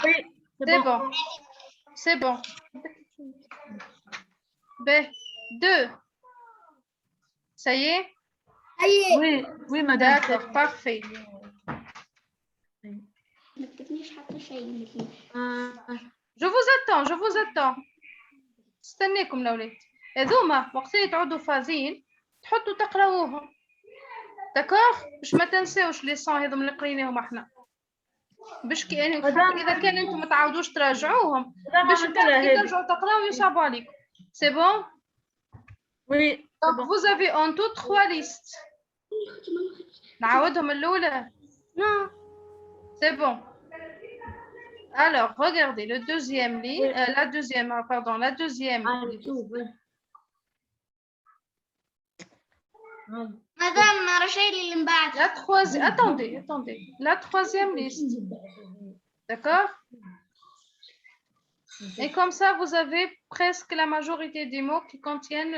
Oui, C'est bon. C'est bon. B. 2. Ça y est? Oui, madame. D'accord, parfait. Je vous attends. استنيكم الاولاد. هذوما وقت اللي تعودوا فازين تحطوا تقراوهم. داكور؟ باش ما تنساوش لي سون هذوما اللي قريناهم احنا. باش اذا كان انتم ما تعاودوش تراجعوهم باش ترجعوا تقراو يصعبوا عليكم. سي بون؟ Oui. Donc vous avez en tout 3 listes. نعاودهم الاولى. Non. C'est bon. Alors, regardez le deuxième ligne, la deuxième liste. مدام رشيلي اللي من بعد. La troisième, attendez. La troisième liste. D'accord? Et comme ça, vous avez presque la majorité des mots qui contiennent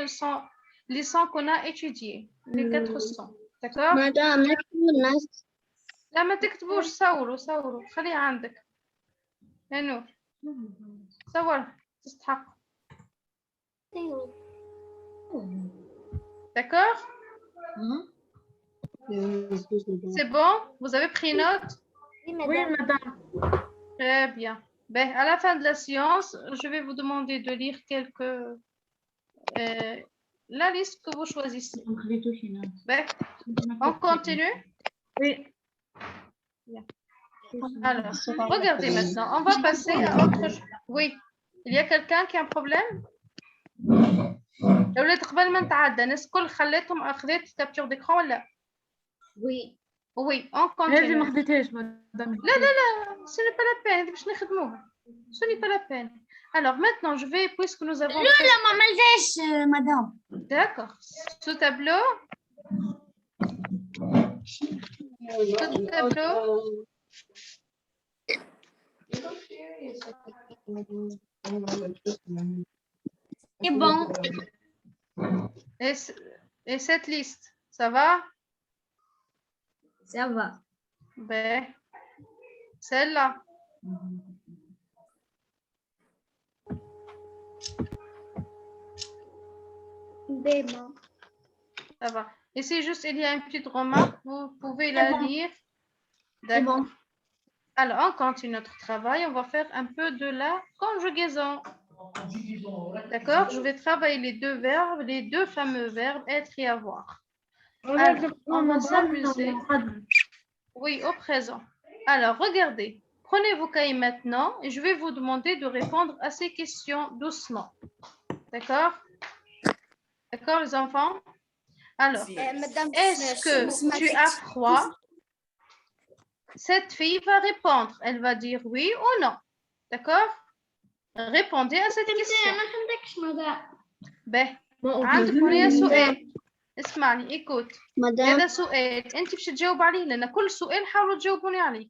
les sons qu'on a étudiés, les 4 sons. D'accord? مدام نكتب الناس. لا ما تكتبوش صوروا خليها عندك يا نور. صور تستحق. D'accord? C'est bon? Vous avez pris note? Oui, Oui, madame. Très bien. Ben, à la fin de la séance, je vais vous demander de lire la liste que vous choisissez. Ben, on continue? Oui. Alors, regardez maintenant. On va passer à autre chose. Oui. Il y a quelqu'un qui a un problème? الأولاد قبل ما نتعدى الناس الكل خليتهم أخذت كابتور d'écran ولا؟ Oui. Oui, on هذه ما continue. خديتهاش مدام. Ce n'est pas la peine, باش نخدموها. Ce n'est pas la peine. Alors maintenant, je vais, puisque nous avons... madame. D'accord. Ce tableau. Ce tableau. C'est bon. Et cette liste, ça va? Ça va. Ben, celle-là. Ça va. Et c'est juste, il y a une petite remarque, vous pouvez la lire. D'accord. Alors, on continue notre travail. On va faire un peu de la conjugaison. D'accord? Je vais travailler les deux verbes, les deux fameux verbes être et avoir. Alors, on va s'amuser. Oui, au présent. Alors, regardez. Prenez vos cahiers maintenant et je vais vous demander de répondre à ces questions doucement. D'accord? D'accord, les enfants? Alors, Madame, est-ce que tu as froid? Cette fille va répondre. Elle va dire oui ou non. D'accord? Répondez à cette question. Ben, عندكم هنا سؤال. اسمعني écoute. Madame, هذا سؤال انت باش تجاوب عليه لان كل سؤال حاولوا تجاوبوني عليه.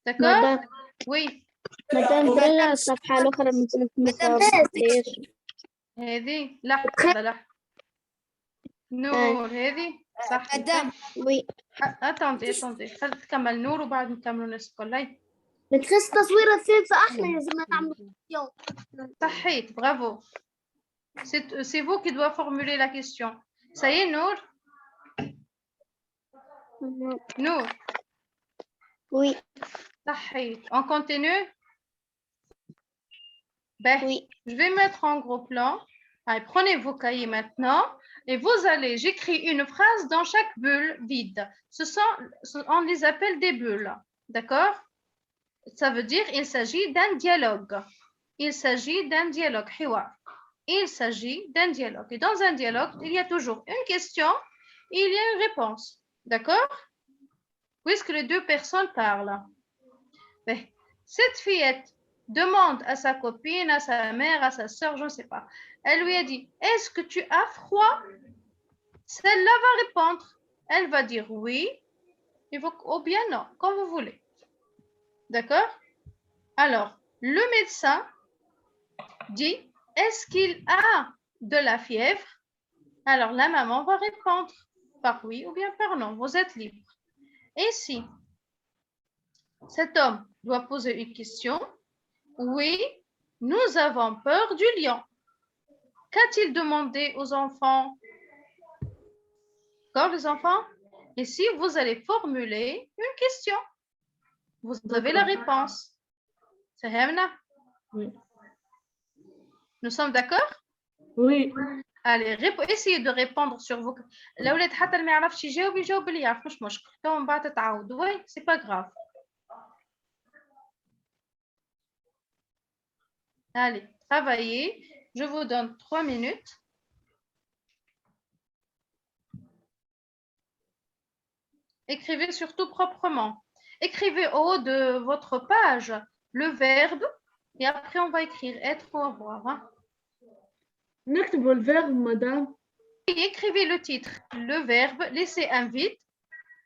داكور؟ madame, وي madame, بلا الصفحة الأخرى من سنة ليش؟ هذه لحظة لحظة. نور هذه صح. Madame, وي. اتوندي خلي تكمل نور وبعد نكملوا الناس الكل. بتحس تصوير الثالثة أحلى لازم نعمل يوم. صحيت bravo. C'est vous qui doit formuler la question. Ça y est Nour? Nour. Oui. صحيت. On continue? Ben, Oui. je vais mettre en gros plan. Allez, prenez vos cahiers maintenant et vous allez, j'écris une phrase dans chaque bulle vide. On les appelle des bulles. D'accord? Ça veut dire il s'agit d'un dialogue. Il s'agit d'un dialogue. Il s'agit d'un dialogue. Et dans un dialogue, il y a toujours une question et il y a une réponse. D'accord? Puisque les deux personnes parlent. Ben, cette fillette demande à sa copine, à sa mère, à sa soeur, je ne sais pas. Elle lui a dit, est-ce que tu as froid? Celle-là va répondre. Elle va dire oui, ou bien non, comme vous voulez. D'accord? Alors, le médecin dit, est-ce qu'il a de la fièvre? Alors, la maman va répondre par oui ou bien par non. Vous êtes libre. Et si cet homme doit poser une question, oui, nous avons peur du lion. Qu'a-t-il demandé aux enfants? D'accord, les enfants? Ici, vous allez formuler une question. Vous avez la réponse. C'est Hemna? Oui. Nous sommes d'accord? Oui. Allez, essayez de répondre sur vos... الأولاد حتى اللي ما يعرفش يجاوب اللي يعرف مش مشكل. تو من بعد تعاودوا. Oui, c'est pas grave. Allez, travaillez. Je vous donne 3 minutes. Écrivez surtout proprement. Écrivez au haut de votre page le verbe et après on va écrire être ou avoir. Hein. نكتب الفيرب مدام. Écrivez le titre, le verbe, laissez un vide.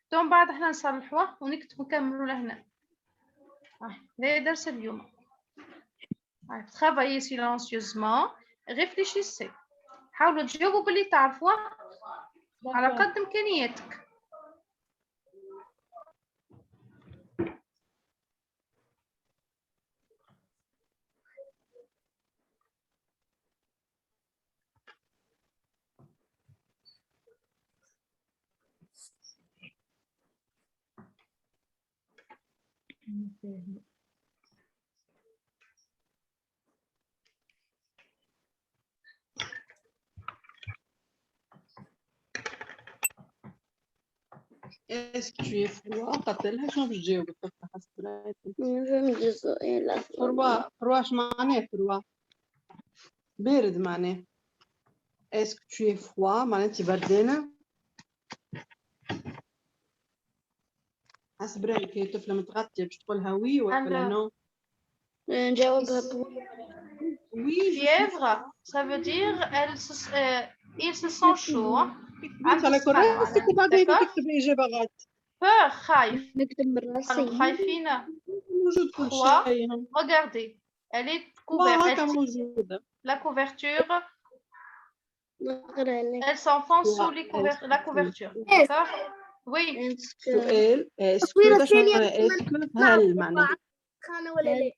ثم بعد احنا نصلحوه ونكتبوا نكملوا لهنا. هذا درس اليوم. Travaillez silencieusement, réfléchissez. حاولوا تجاوبوا باللي تعرفوه على قد إمكانياتك. Est-ce que tu es froid قتلها شنو باش تجاوب الطفلة حسب رأيك فهمت السؤال. فروع اش معناه فروع بارد معناه Est-ce que tu es froid معناه انت بردانة حسب رأيك هي طفلة متغطية باش تقولها وي ولا نو نجاوبها وي Fièvre, ça veut dire ils se sentent chaud. تكتب على كراسك وبعدين تكتب إجابة غلط Peur, خايف. نكتب من راسي. خايفين. موجود كل Froid. شيء Regardez, elle est هكا couverte. موجودة La couverture, نقرا لك. elle s'enfonce sous la couverture. D'accord? Oui. سؤال اسكو تصويرة شنو ثانية معناها اسكو هل معناها خانة ولا لا؟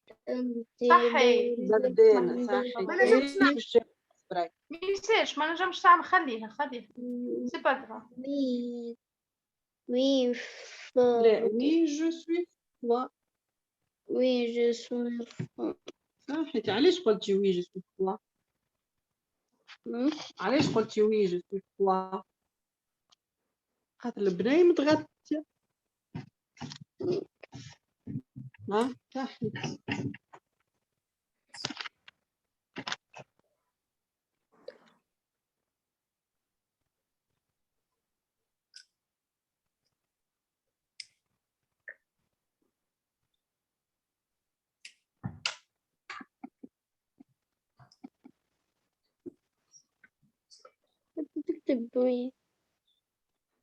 صحي. بردانة صحي ما نجمش نسمع. باش تجاوب حسب رأيك ميساش ما نجمش تعمل خليها سي با غراف Oui. Oui. لا وي جو سوي فوا Oui, je suis froid. صحيتي علاش قلتي وي جو سوي فوا علاش قلتي وي جو سوي فوا خاطر البناية متغطية صحيتي تكتب oui.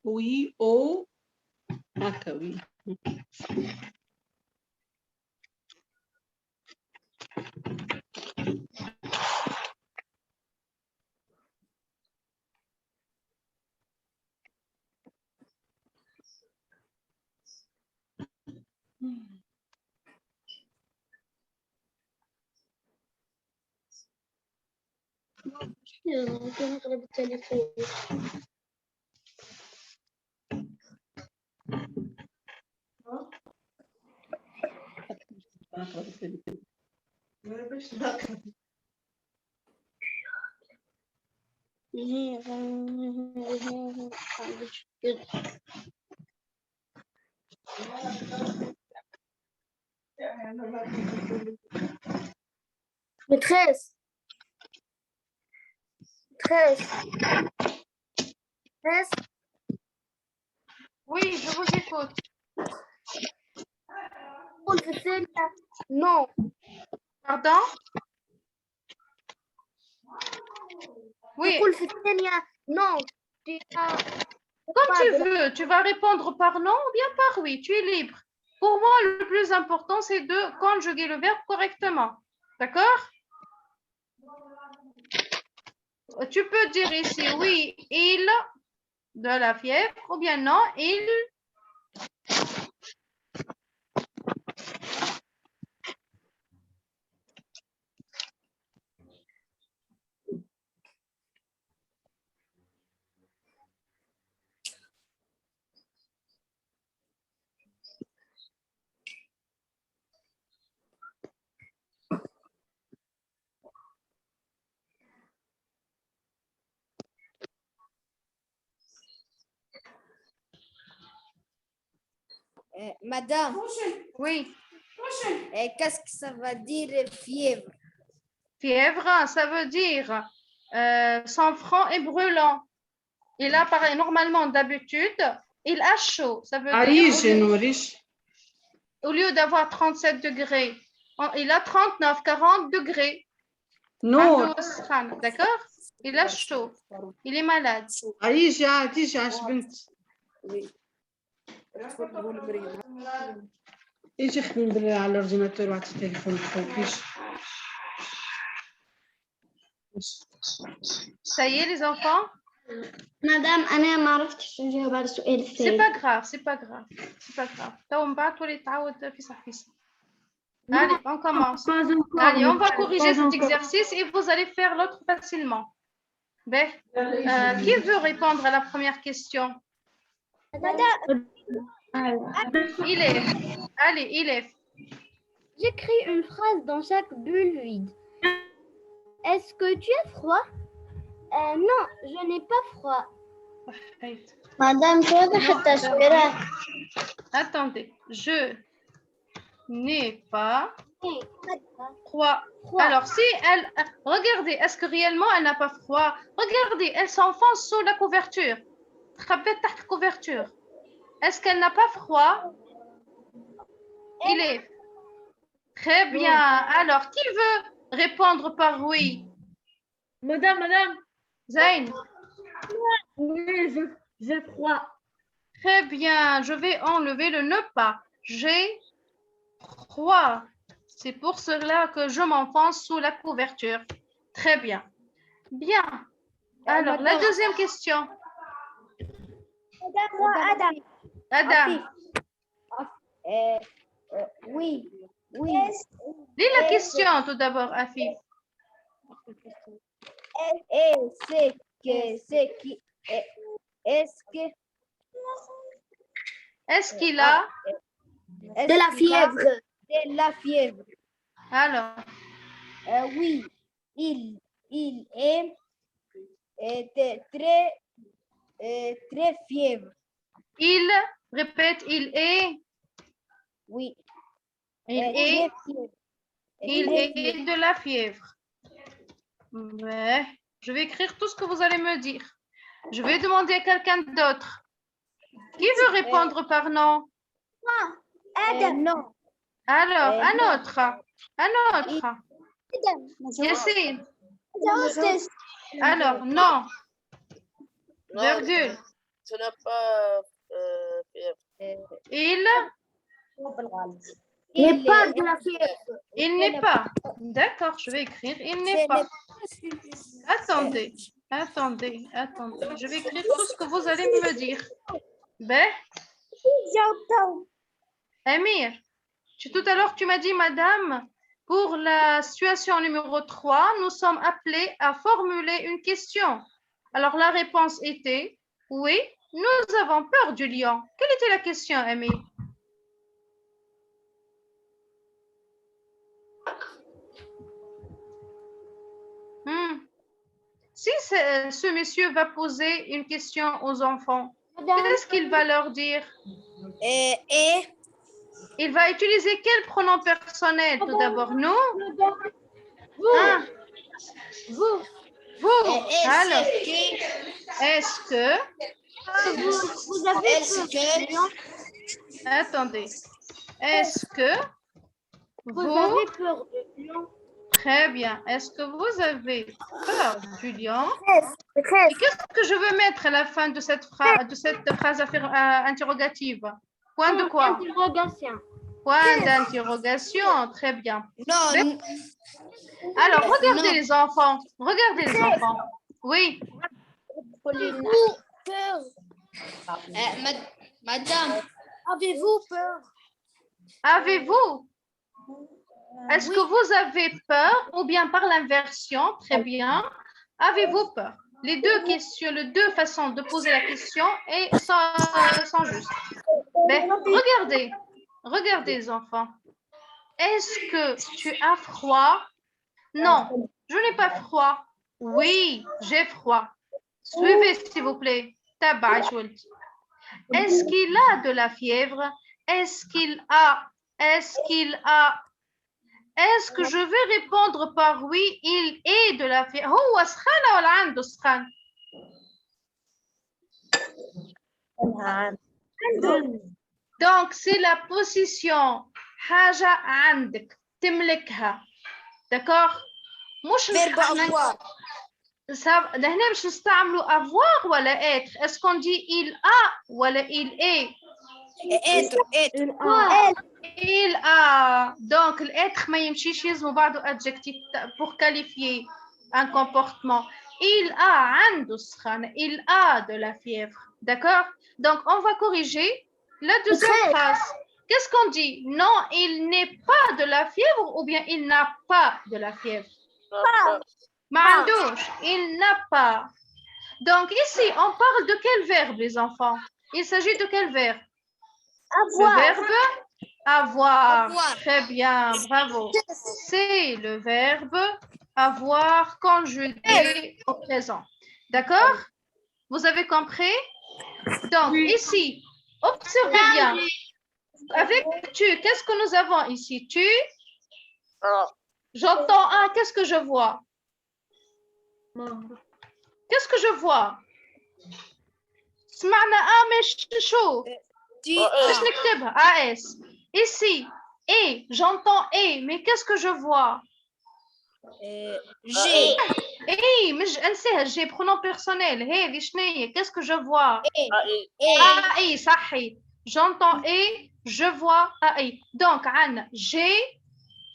وي او هكا وي ممكن نقرا بالتليفون. Maîtresse. Maîtresse. Maîtresse. Oui, je vous écoute. Non. Pardon? Oui, تقول في الثانية non. comme tu veux. Tu vas répondre par non ou bien par oui. Tu es libre. Pour moi, le plus important, c'est de conjuguer le verbe correctement. D'accord? Tu peux dire ici oui, il de la fièvre ou bien non, il. Madame, Oui. qu'est-ce que ça va dire fièvre? Fièvre, ça veut dire sang-froid et brûlant. Et là, pareil, normalement, d'habitude, il a chaud. Ça veut dire au lieu d'avoir 37 degrés, il a 39, 40 degrés. نور D'accord? Il a chaud. Il est malade. عيش عاش بنت ايش خدمي على الاورديناتور وعطي التليفون فوقيش Ça y est, les enfants? مدام أنا ما عرفتش نجاوب على السؤال C'est الثاني. pas grave, c'est pas grave. C'est pas grave. تو من بعد تولي تعاود في صحيح. Allez, on commence. Allez, on va corriger cet exercice et vous allez faire l'autre facilement. Ben, qui veut répondre à la première question? Allez, Ilef. J'écris une phrase dans chaque bulle vide. Est-ce que tu as froid? Non, je n'ai pas froid. Madame, tu as Attendez, je n'ai pas froid. Alors, si elle... Regardez, est-ce que réellement elle n'a pas froid? Regardez, elle s'enfonce sous la couverture. Couverture. Est-ce qu'elle n'a pas froid? Il est. Très bien. Alors, qui veut répondre par oui? Madame, Zayn. oui, j'ai froid. Très bien. Je vais enlever le ne pas. J'ai froid. C'est pour cela que je m'enfonce sous la couverture. Très bien. Bien. Alors, la deuxième question. Adam. Oui. Lis la question tout d'abord, Afif. Est-ce qu'il a de la fièvre? De la fièvre. Alors, Oui, il est très fièvre. il, répète, il est, Oui. il est de la fièvre. Mais, je vais écrire tout ce que vous allez me dire. Je vais demander à quelqu'un d'autre. Qui veut répondre par non? Non. Alors, un autre. Yassine. Alors, non. Non, Virgule. tu n'as pas Il n'est pas de la fièvre. Il n'est pas. D'accord, je vais écrire. Il n'est pas. Attendez. Je vais écrire tout ce que vous allez me dire. Ben, Amir, tout à l'heure, tu m'as dit, madame, pour la situation numéro 3, nous sommes appelés à formuler une question. Alors, la réponse était, oui, nous avons peur du lion. Quelle était la question, Amir? Si ce monsieur va poser une question aux enfants, qu'est-ce qu'il va leur dire? Il va utiliser quel pronom personnel? Tout d'abord, nous? Vous. Vous. Alors, est-ce que... Vous avez peur. Attendez. Est-ce que Vous avez peur du lion? Très bien. Est-ce que vous avez peur du lion? Et qu'est-ce que je veux mettre à la fin de cette phrase interrogative? Point de quoi? Interrogation. Point d'interrogation. Très bien. Non. Alors, regardez les enfants. Oui. Peur. Madame, avez-vous peur? Avez-vous? Est-ce que vous avez peur ou bien par l'inversion? Très bien. Avez-vous peur? Les deux questions, les deux façons de poser la question sont justes. Mais regardez les enfants. Est-ce que tu as froid? Non, je n'ai pas froid. Oui, j'ai froid. Suivez, s'il vous plaît. Est-ce qu'il a de la fièvre? Est-ce que je vais répondre par oui, il est de la fièvre? هو سخان ولا عنده سخان؟ Donc, c'est la position حاجة عندك تملكها. D'accord? مش هنا باش نستعملوا avoir ولا être. Est-ce qu'on dit il a ولا il est? Il a. Donc, l'être ما يمشيش يلزموا بعضه adjectif pour qualifier un comportement. Il a عنده سخانة. Il a de la fièvre. D'accord? Donc, on va corriger la deuxième phrase. Qu'est-ce qu'on dit? Non, il n'est pas de la fièvre ou bien il n'a pas de la fièvre? Mandouche, il n'a pas. Donc, ici, on parle de quel verbe, les enfants? Il s'agit de quel verbe? Avoir. Le verbe avoir. Très bien, bravo. C'est le verbe avoir conjugué au présent. D'accord? Vous avez compris? Donc, ici, observez bien. Avec tu, qu'est-ce que nous avons ici? Tu, j'entends un, qu'est-ce que je vois? Qu'est-ce que je vois? سمعنا مش نشوف باش نكتبها AS. Ici, et, j'entends et, mais qu'est-ce que je vois? G. Et, مش انساها G, pronom personnel. هذه شنو هي? Qu'est-ce que je vois? et صحي. J'entends et, je vois et. Donc, Anne, j'ai,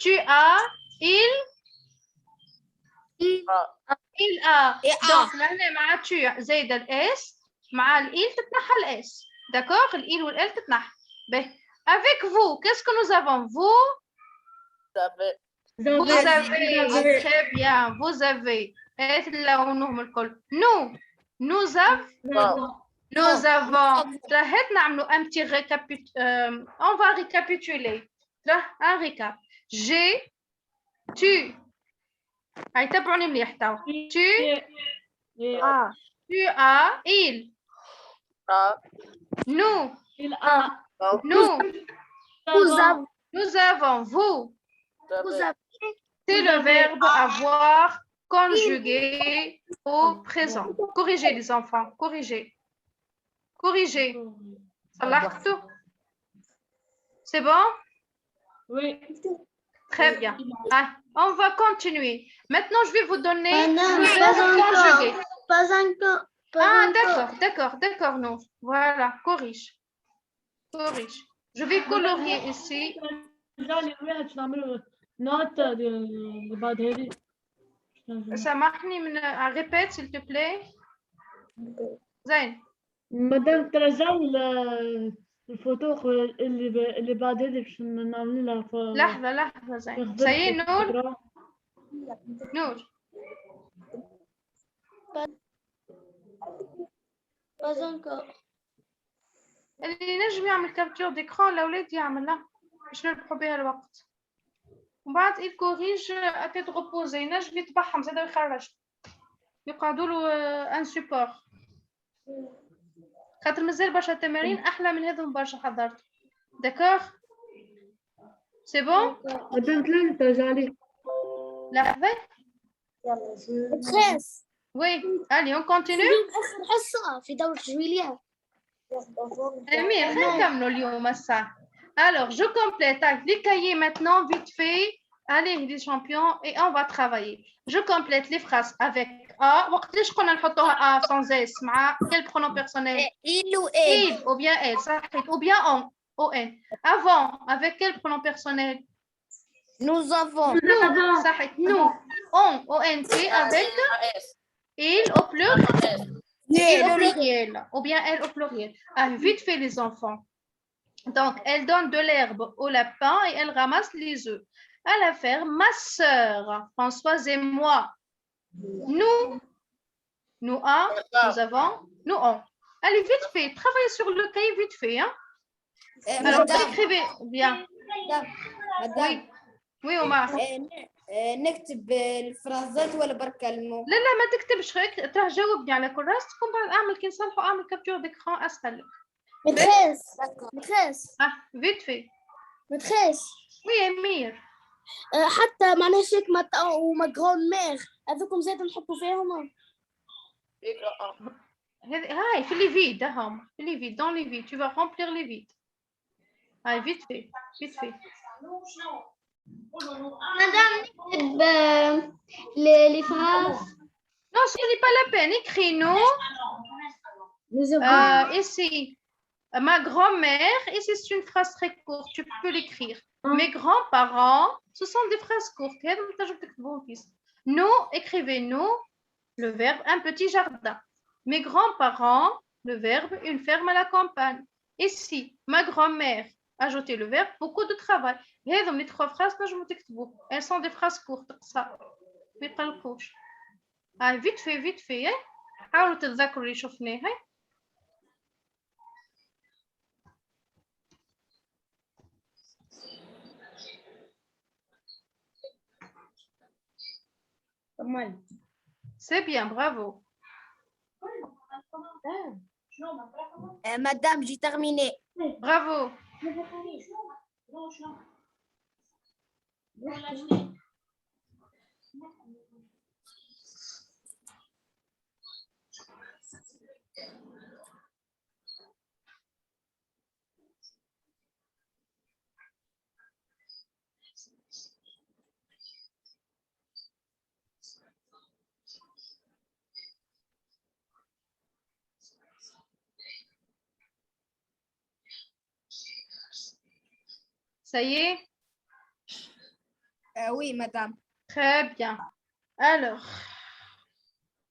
tu as, il a. Donc, لهنا مع tu زايد الاس مع الإل تتنحى الاس. D'accord? الإل والإل تتنحى. Avec vous, qu'est-ce que nous avons? Vous avez. Très bien. Vous avez. Nous avons. Un petit on va récapituler. Un récap. J'ai, tu. هاي تبعوني مليح توا. Tu as, il. Nous. Nous avons. Vous. C'est le verbe avoir conjugué au présent. Corrigez les enfants. Corrigez. صلحتوا? C'est bon? Oui. Très bien. Ah, on va continuer. Maintenant, je vais vous donner le Pas verbe conjugué. encore. D'accord, non. Voilà, corrige. Je vais colorier ici. سامحني من répète s'il te plaît. زين. مادام ترجعوا الفوتو اللي بعد هذه باش نعمل لها لحظة زين. سي نور. Pas encore. اللي نجم يعمل كابتور ديكران الأولاد يعملها باش نربحوا بها الوقت. ومن بعد الكوريج أتيت غوبوزي ينجم يتبعهم زاد ويخرج. يقعدوا له ان سوبور. خاطر مازال برشا تمارين أحلى من هذم برشا حضرت. داكوغ؟ سي بون؟ مادام ثلاثة ترجع لي. لحظة. Maîtresse. Oui, allez, on continue. آخر حصة في دورة جويليا. أمير خلينا نكملوا اليوم الساعة. Alors, je complète avec les cahiers maintenant, vite fait. Allez, les champions, et on va travailler. Je complète les phrases avec A. وقت ليش قلنا نحطوها A sans S مع quel pronom personnel? Il ou elle. Il ou bien elle, صحيح. Ou bien on, ON. Avant, avec quel pronom personnel? Nous avons. Nous, صحيح. Nous, on, ONT avec il au pluriel. Il au pluriel. Ou bien elle au pluriel. Ah, vite fait les enfants. Donc, elle donne de l'herbe au lapin et elle ramasse les œufs. À la ferme, ma sœur, Françoise et moi. Nous avons, nous on. Allez, vite fait, travaillez sur le cahier vite fait. Hein? Alors, écrivez bien. Madame. Oui, Omar. نكتب الفرازات ولا برك المو؟ لا ما تكتبش هيك ترى جاوبني على كراستكم بعد اعمل كي نصلحوا اعمل كابتور ديكران اسهل لك. متخيس. فيت في. متخيس. وي امير. حتى معناها شيك وما غران مير هذوكم زاد نحطوا فيهم. هاي في لي فيد هم في لي فيد دون لي فيد tu vas remplir les vides. هاي vite fait. Madame, les phrases. Non, ce n'est pas la peine. Écris-nous. Ici, ma grand-mère. Ici, c'est une phrase très courte. Tu peux l'écrire. Mes grands-parents, ce sont des phrases courtes. Nous, écrivez-nous le verbe un petit jardin. Mes grands-parents, le verbe une ferme à la campagne. Ici, ma grand-mère. Ajoutez le verbe beaucoup de travail. هذم les trois phrases نجموا تكتبوا. Elles sont des phrases courtes. Ça. ما يقلقوش. vite fait. حاولوا تتذكروا اللي شفناه. C'est bien, bravo. Madame, j'ai terminé. Bravo. Ça y est? Oui, madame. Très bien. Alors,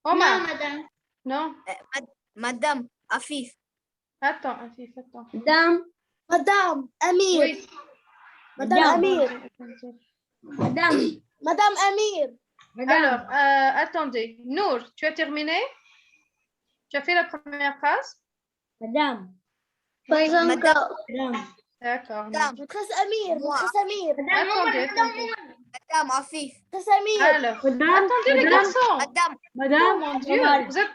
Omar. Non, madame. Non? Madame, Afif. Attends, Afif, attends. Madame. Madame, Amir. Oui. Madame Amir. Madame. Madame Amir. Alors, attendez. Nour, tu as terminé? Tu as fait la première phrase? Madame. Oui. Madame. D'accord. Madame. Maîtresse Amir, Moi. maîtresse Amir, Attendez, attendez. Madame Afif. maîtresse Amir. Alors, attendez les garçons. Madame. Oh mon Dieu, vous êtes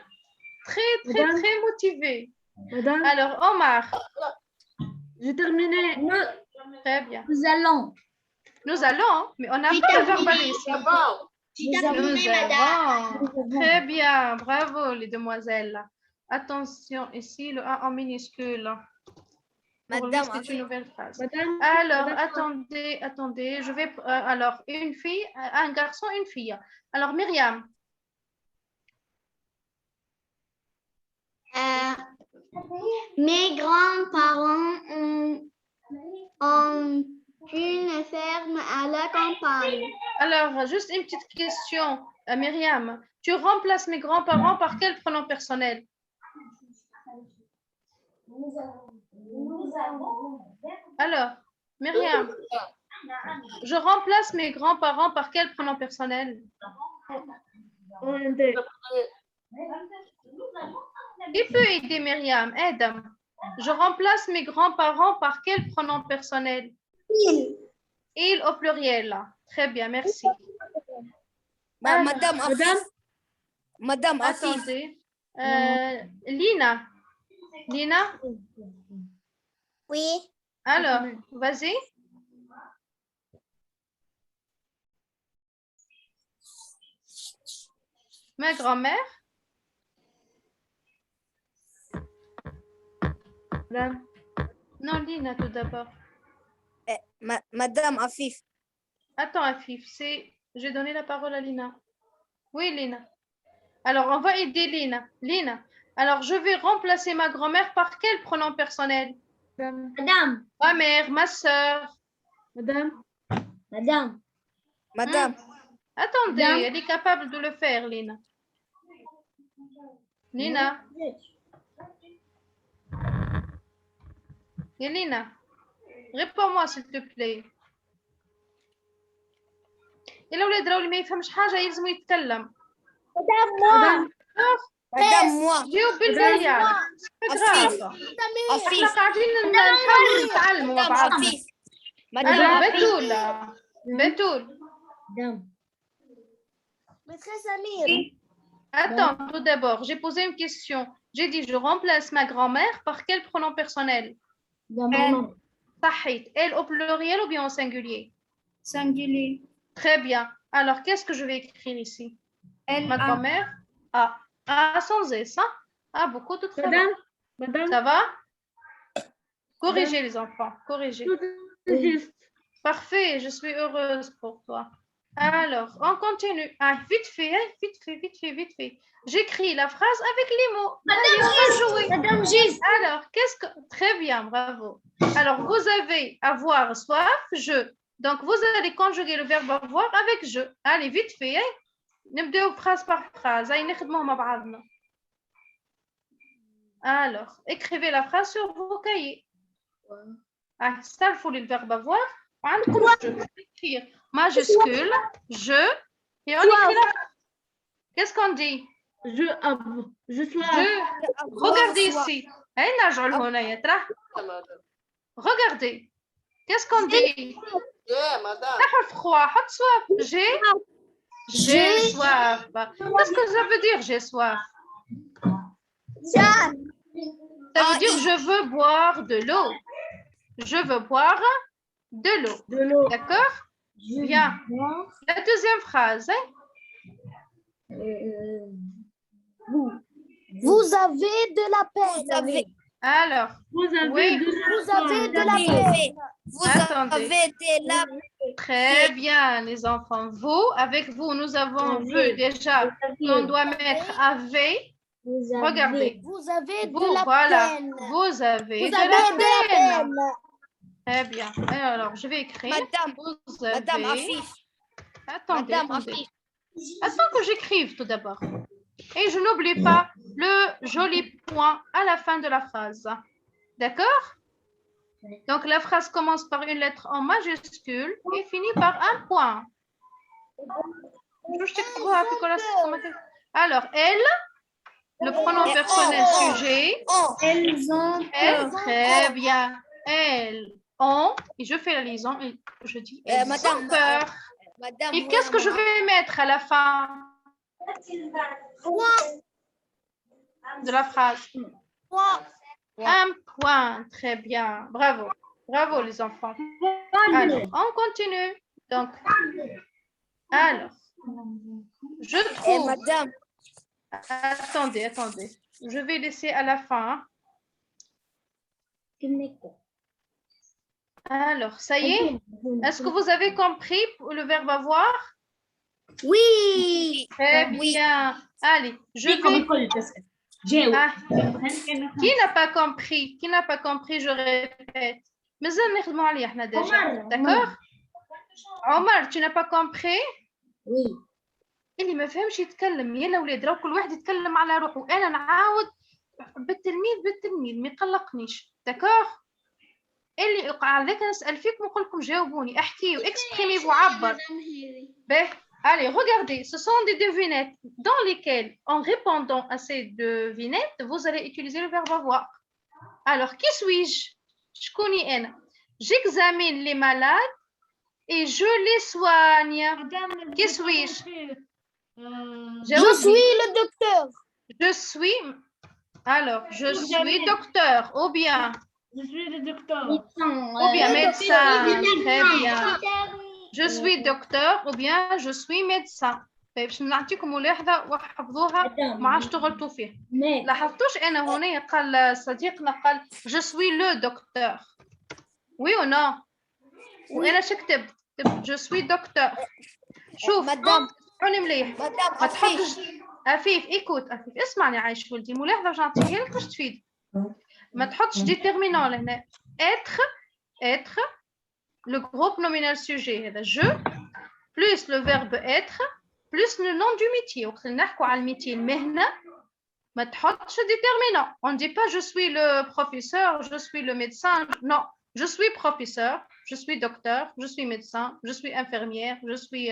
très motivés. Madame, Alors, Omar, j'ai terminé. très bien. Nous allons. Nous allons, mais on n'a J'ai pas le terminé. verbal ici. Nous avons. Très bien, bravo les demoiselles. Attention, ici le A en minuscule. Pour lui, Madame c'est Afif. une nouvelle phrase. Madame, Alors, madame, attendez. Je vais. Alors, une fille, un garçon, une fille. Alors, Myriam. Mes grands-parents ont une ferme à la campagne. Alors, juste une petite question, Myriam. Tu remplaces mes grands-parents par quel pronom personnel? Alors, Myriam, je remplace mes grands-parents par quel pronom personnel? Qui peut aider Myriam? Aide. Je remplace mes grands-parents par quel pronom personnel? Il au pluriel. Très bien, merci. Alors, Madame Afif. Madame Afif. attendez. Lina. Lina? Oui. Alors, vas-y. Ma grand-mère? madame, Non, Lina tout d'abord. Madame Afif. Attends, Afif, j'ai donné la parole à Lina. Oui, Lina. Alors, on va aider Lina. Lina, alors je vais remplacer ma grand-mère par quel pronom personnel? Madame. Ma mère, ma soeur. madame, Madame. Madame. Attendez, Madame. elle est capable de le faire, Lina. Lina. Et Lina, réponds-moi s'il te plaît. إلا ولاد راهو اللي ما يفهمش حاجة يلزم يتكلم. madame, Madame moi. جاوب بالبريال. Afif. احنا Afif. قاعدين نحاولوا نتعلموا مع Madame بعضنا. Afif. Alors, Madame Betoul. Betoul. Madame. Maîtresse Amir. Attends, tout d'abord, j'ai posé une question. J'ai dit, je remplace ma grand-mère par quel pronom personnel? Maman. صحيت. Elle au pluriel ou bien au singulier? Singulier. Très bien. Alors, qu'est-ce que je vais écrire ici? Elle Ma a. grand-mère A. A sans S, hein? Ah, beaucoup de travail. madame, madame, Ça va? Corrigez les enfants, corrigez. tout est juste. Parfait, je suis heureuse pour toi. Alors, on continue. Ah, vite fait, hein, vite fait. J'écris la phrase avec les mots. Allez, on va jouer. Madame Gis. Alors, Très bien, bravo. Alors, vous avez avoir soif, je. Donc, vous allez conjuguer le verbe avoir avec je. Allez, vite fait, hein. نبدأ phrase par phrase. هاي نخدموها مع بعضنا. Alors, écrivez la phrase sur vos cahiers. استعرفوا لي الverbe avoir. وعندكم je. Écrire majuscule, je, et on écrit la phrase. Qu'est-ce qu'on dit? Je suis Regardez ici. هاي نرجعوا لهنا ترى. Regardez. Qu'est-ce qu'on dit? madame. حرف 3 حط soif. J'ai soif. Qu'est-ce que ça veut dire j'ai soif? Ça veut dire je veux boire de l'eau. Je veux boire de l'eau. De l'eau. D'accord? Bien. La deuxième phrase. Hein? Vous avez de la peine. Alors, Vous avez oui. Vous avez de la peine. Vous Attendez. avez de la peine. Très bien, les enfants. Vous, avec vous, nous avons vu déjà qu'on doit mettre avec. Regardez. Vous avez Vous, de la voilà. peine. Vous avez Vous de avez la de la peine. peine. Très bien. Alors, je vais écrire. Madame, Vous Madame avez... Afif. Attendez, Madame attendez. Afif. Attends que j'écrive tout d'abord. Et je n'oublie pas le joli point à la fin de la phrase. D'accord? Donc, la phrase commence par une lettre en majuscule et finit par un point. Alors, elle, le pronom personnel sujet. Elles ont Elle, très bien. Elles ont, et je fais la liaison, et je dis, elles Madame, ont peur. Madame, Et qu'est-ce que je vais mettre à la fin de la phrase? Un point, très bien. Bravo. Bravo, les enfants. Alors, on continue. Donc, alors, je trouve... Madame, Attendez, attendez. Je vais laisser à la fin. Alors, ça y est? Est-ce que vous avez compris le verbe avoir? oui. Très bien. Allez, je vais... Ah, qui n'a pas compris? Qui n'a pas compris, je répète. Mais d'accord? Omar, tu n'as pas compris? Oui. اللي ما فهمش يتكلم يلا ولاد راه كل واحد يتكلم على روحه انا نعاود بالتلميذ ما يقلقنيش داكوغ اللي يقع على ذاك نسال فيكم ونقول لكم جاوبوني احكيوا اكسبريمي وعبر به allez regardez ce sont des devinettes dans lesquelles en répondant à ces devinettes vous allez utiliser le verbe avoir. Alors qui suis-je? شكوني انا? J'examine les malades et je les soigne. Qui suis-je? Je suis le docteur. Je suis... Alors, je suis docteur, ou bien... Je suis le docteur. Ou bien médecin, très bien. Je suis docteur, ou bien je suis médecin. طيب باش نعطيكم ملاحظة وحفظوها ما عادش تغلطوا فيها. لاحظتوش أنا هنا قال صديقنا قال je suis le docteur. Oui ou non? وأنا شو كتبت؟ je suis docteur. شوف مدام اسمعوني مليح. ما تحطش عفيف ايكوت عفيف اسمعني عايش ولدي ملاحظه باش نعطيها لك باش تفيد ما تحطش ديتيرمينون لهنا être le groupe nominal sujet هذا je plus le verbe être plus le nom du métier وقت نحكوا على الميتي المهنه ما تحطش ديتيرمينون on dit pas je suis le professeur je suis le médecin non je suis professeur je suis docteur je suis médecin je suis infirmière je suis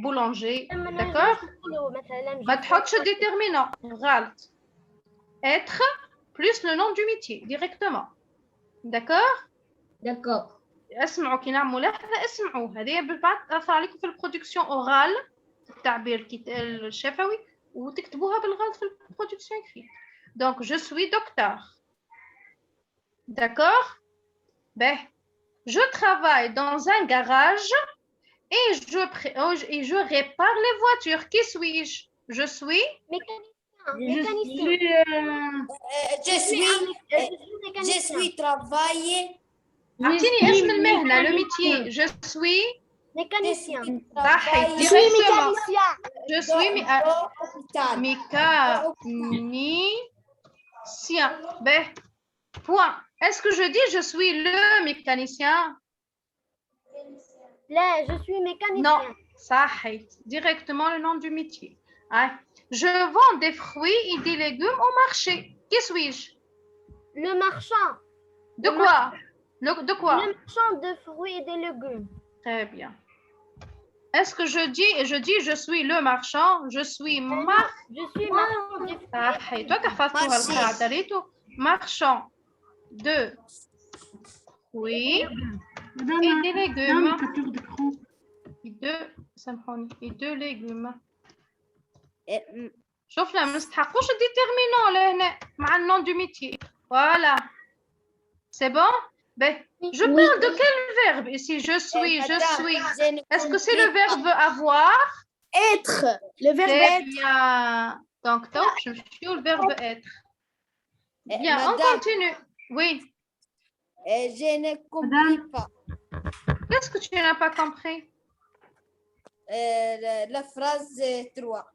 boulanger d'accord ما تحطش déterminant غلط être plus le nom du métier directement d'accord اسمعوا كي نعملوا ملاحظه اسمعوا هذه بالبعض تاثر عليكم في البرودكسيون اورال التعبير الشفوي وتكتبوها بالغلط في البرودكسيون écrite donc je suis docteur d'accord ben je travaille dans un garage et je répare les voitures. Qui suis-je? Je suis Je suis travaillé. أعطيني اسم المهنة le métier. Je suis mécanicien. صحيح Je suis directement. mécanicien. Je suis Hôpital. mécanicien. Ben, point. Est-ce que je dis je suis le mécanicien? Là, je suis mécanicien. Non, صحيح. Directement le nom du métier. Hein? Je vends des fruits et des légumes au marché. Qui suis-je? Le marchand. De quoi? De quoi? Le marchand de fruits et de légumes. Très bien. Est-ce que je dis je suis le marchand? Je suis Je suis marchand de صحيح. toi تحفظتوها القاعدة ريتو marchand de fruits et des légumes. Et de légumes. شوفنا ما نستحقوش الديتيرمينون لهنا مع النون دو ميتي Voilà. C'est bon? Ben, je parle de quel verbe ici? Je suis, je suis. Est-ce que c'est le verbe avoir? Être. Le verbe Très être. bien. Donc, je suis le verbe être. Bien, on Madame, continue. Oui. je ne comprends pas. Qu'est-ce que tu n'as pas compris? La phrase 3.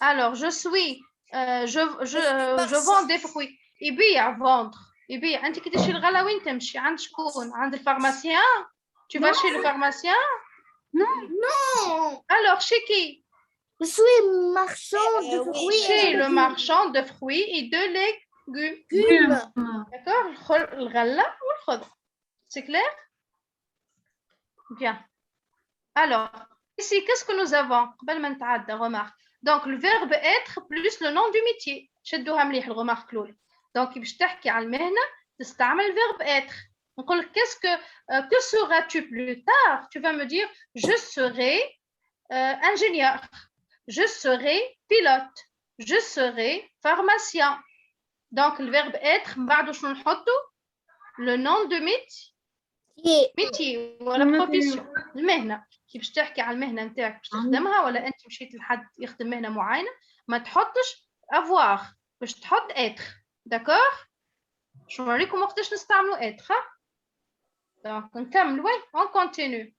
Alors, je suis, je vends des fruits. يبيع vendre. يبيع. أنت كي تمشي للغلا وين تمشي؟ عند شكون؟ عند الفارماسيان؟ Tu vas chez le pharmacien? Non. Alors, chez qui? Je suis marchand de fruits. Chez le marchand de fruits et de légumes. D'accord? الغلة والخضر. C'est clair? Bien. Alors, ici, qu'est-ce que nous avons? قبل ما نتعدى, remarque. Donc, le verbe être plus le nom du métier. شدوها مليح الغمارك الأولى. Donc, باش تحكي على المهنة تستعمل verbe être. نقول لك que seras-tu plus tard? Tu vas me dire je serai ingénieur, je serai pilote, je serai pharmacien. Donc, le verbe être, بعده شنو نحطو؟ Le nom de métier ولا profession. المهنة. كي باش تحكي على المهنة نتاعك باش تخدمها ولا أنت مشيت لحد يخدم مهنة معينة ما تحطش avoir باش تحط être. D'accord? شو نوريكم وقتاش نستعملوا être. Donc, نكمل. وين on continue.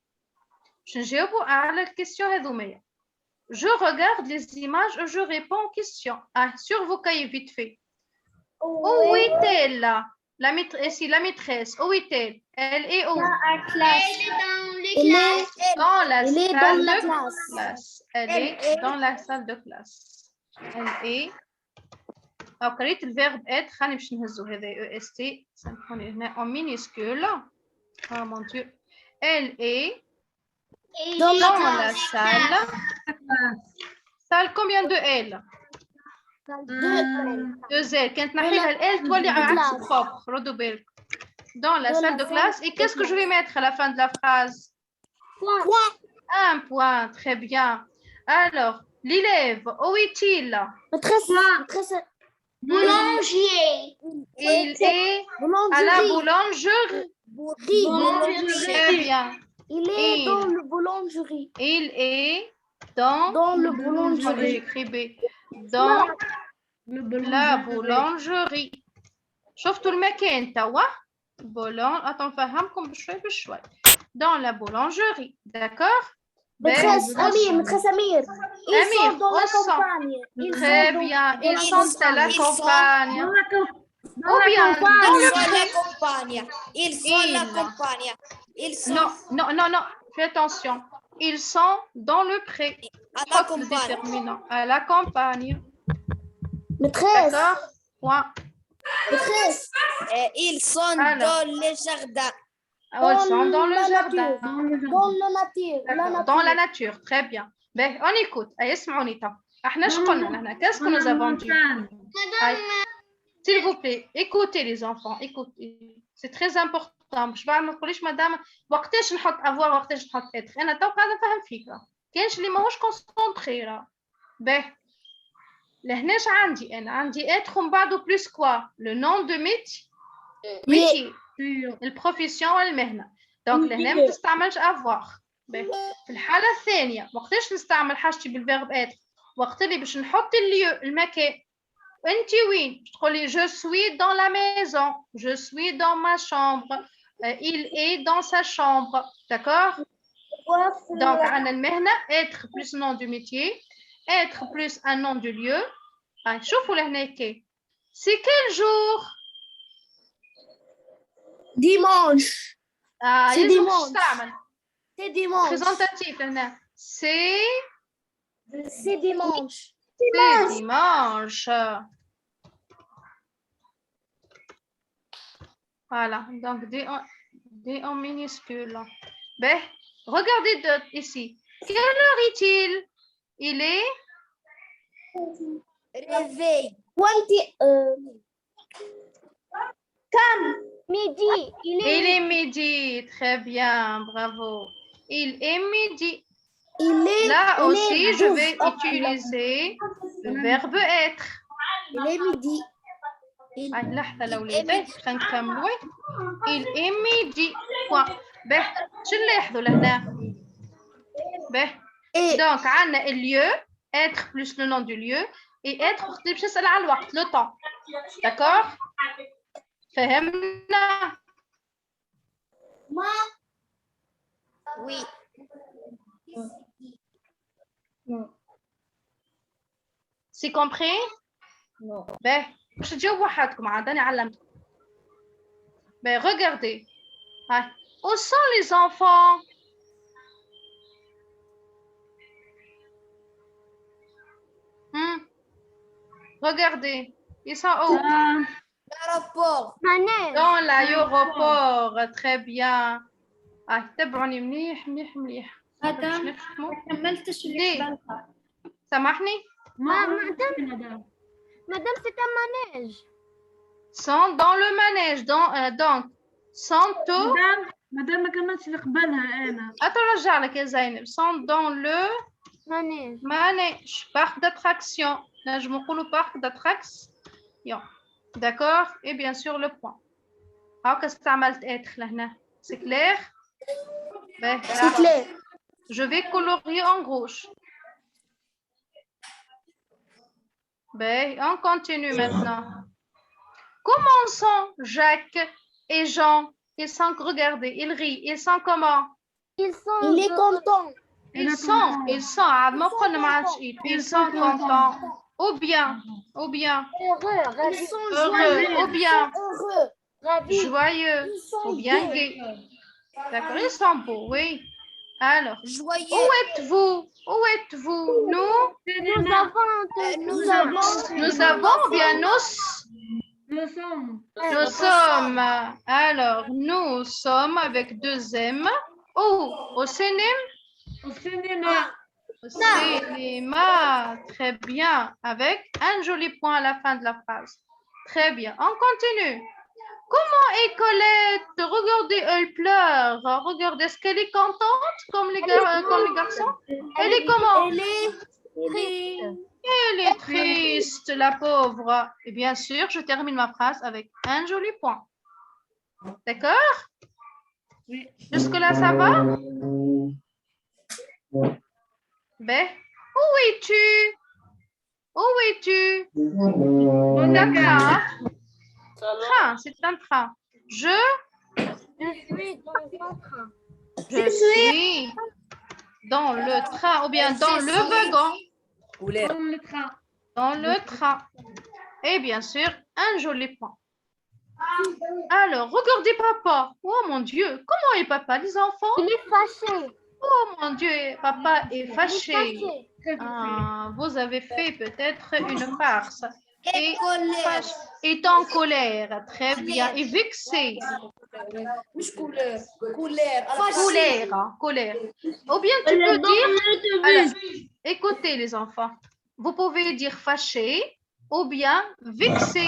باش نجاوبوا على الكيستيون هذومية. Je regarde les images et je réponds aux questions. Ah, sur vos cahiers vite fait. Où est-elle là? La maîtresse, où est-elle? Elle est où? Dans la salle de classe. Elle est dans la salle de classe. Elle est. Alors, قريت الverbe être. خلينا باش نهزو هذا EST. سامحوني هنا en minuscule. Oh mon Dieu. Elle est dans la salle. Salle, combien de L? Deux L. كانت نحيها ال L تولي عكس propre. ردوا بالك. Dans la salle de classe. Et qu'est-ce que je vais mettre à la fin de la phrase? Un point. Très bien. Alors, l'élève, où est-il? Boulanger. Il est à la boulangerie. Très bien. Il est dans le boulangerie. Il est dans le boulangerie. J'écris B. Dans la boulangerie. شفتوا المكان توا؟ attends نفهمكم بشوي. Dans la boulangerie. D'accord? Maîtresse Amir. Ils sont dans la campagne. Très bien. Ils sont à la campagne. Ou bien dans le pré. Ils sont à la campagne. Ils sont Non. Fais attention. Ils sont dans le pré. à la campagne. Déterminant. À la campagne. Maîtresse. D'accord? Point. Maîtresse. Ils sont dans le jardin. Ils sont dans le jardin. Dans la nature. Très bien. Ben, on écoute. اسمعوني تو. احنا شو قلنا هنا؟ Qu'est-ce que nous avons dit? S'il vous plaît, écoutez les enfants. Écoutez. C'est très important. باش بعد ما تقوليش مدام وقتاش نحط avoir وقتاش نحط être. انا تو قاعده نفهم فيك. كاينش اللي ماهوش كونسونطري راه. به لهناش عندي être ومن بعده plus quoi? Le nom de métier. البروفيسيون والمهنة. دونك لهنا ما تستعملش avoir. في الحالة الثانية وقتاش نستعمل حاجتي بالفيرب être؟ وقت اللي باش نحط الليو المكان. انت وين؟ تقولي je suis dans la maison, je suis dans ma chambre, il est dans sa chambre. D'accord? Donc عندنا المهنة être plus nom du métier, être plus un nom du lieu. شوفوا لهنا كي. C'est quel jour? Dimanche. C'est dimanche. C'est dimanche. Présentatif هنا. C'est dimanche. C'est dimanche. Voilà, donc D en minuscule. Ben, regardez ici. Quelle heure est-il? Il est réveil. Midi. Il est midi. Très bien, bravo. Il est midi. Là aussi, je vais utiliser le verbe être. Il est midi. لحظة الأولاد خلينا نكملوا. il émidie point. به شو نلاحظوا لهنا؟ به donc عندنا lieu être plus le nom du lieu et être وقت باش نسأل على الوقت le temps. d'accord فهمنا؟ Oui. c'est compris؟ Non. به باش تجاوبوا وحدكم عاد أنا علمتكم. به regardez. Où sont les enfants? Regardez, ils sont où? L'aéroport. Manège. Dans l'aéroport. Très bien. تبعوني منيح منيح منيح. مدام ما كملتش الحبالة. سامحني؟ Madame, c'est un manège. Sont dans le manège. Donc, sont au... مدام ما كملتش اللي قبلها انا. نرجع لك يا زينب. Sont dans le manège. Parc d'attraction. نجم نقولوا parc d'attraction. D'accord? Et bien sûr le point. هاكا استعملت être لهنا. C'est clair? C'est clair. Je vais colorier en rouge. On continue maintenant. Comment sont Jacques et Jean? Ils sont, regardez, ils rient. Ils sont comment? Il est content. Ils sont, ils sont contents. Ou bien, heureux, ou bien, ravis, joyeux, ou bien gai. D'accord, ils sont beaux, oui. Alors, Joyeux. où êtes-vous? Nous avons bien nous sommes. Alors, nous sommes avec 2 M. Où? Au cinéma? Au cinéma. Très bien. Avec un joli point à la fin de la phrase. Très bien. On continue. Comment est Colette? Regardez, elle pleure. Regardez, est-ce qu'elle est contente comme les garçons? Elle est comment? Elle est triste, la pauvre. Et bien sûr, je termine ma phrase avec un joli point. D'accord? Oui. Jusque-là, ça va? Ben, où es-tu? D'accord. Train, c'est un train. Je suis dans un train. Je suis dans le train ou bien dans le wagon. Dans le train. Et bien sûr, un joli point. Alors, regardez papa. Oh mon Dieu, comment est papa, les enfants? Il est fâché. Oh mon Dieu, papa est fâché. Vous avez fait peut-être une farce. Est en colère. Très bien. Et vexé. Colère. Ou bien tu peux dire... Alors, écoutez les enfants. Vous pouvez dire fâché ou bien vexé.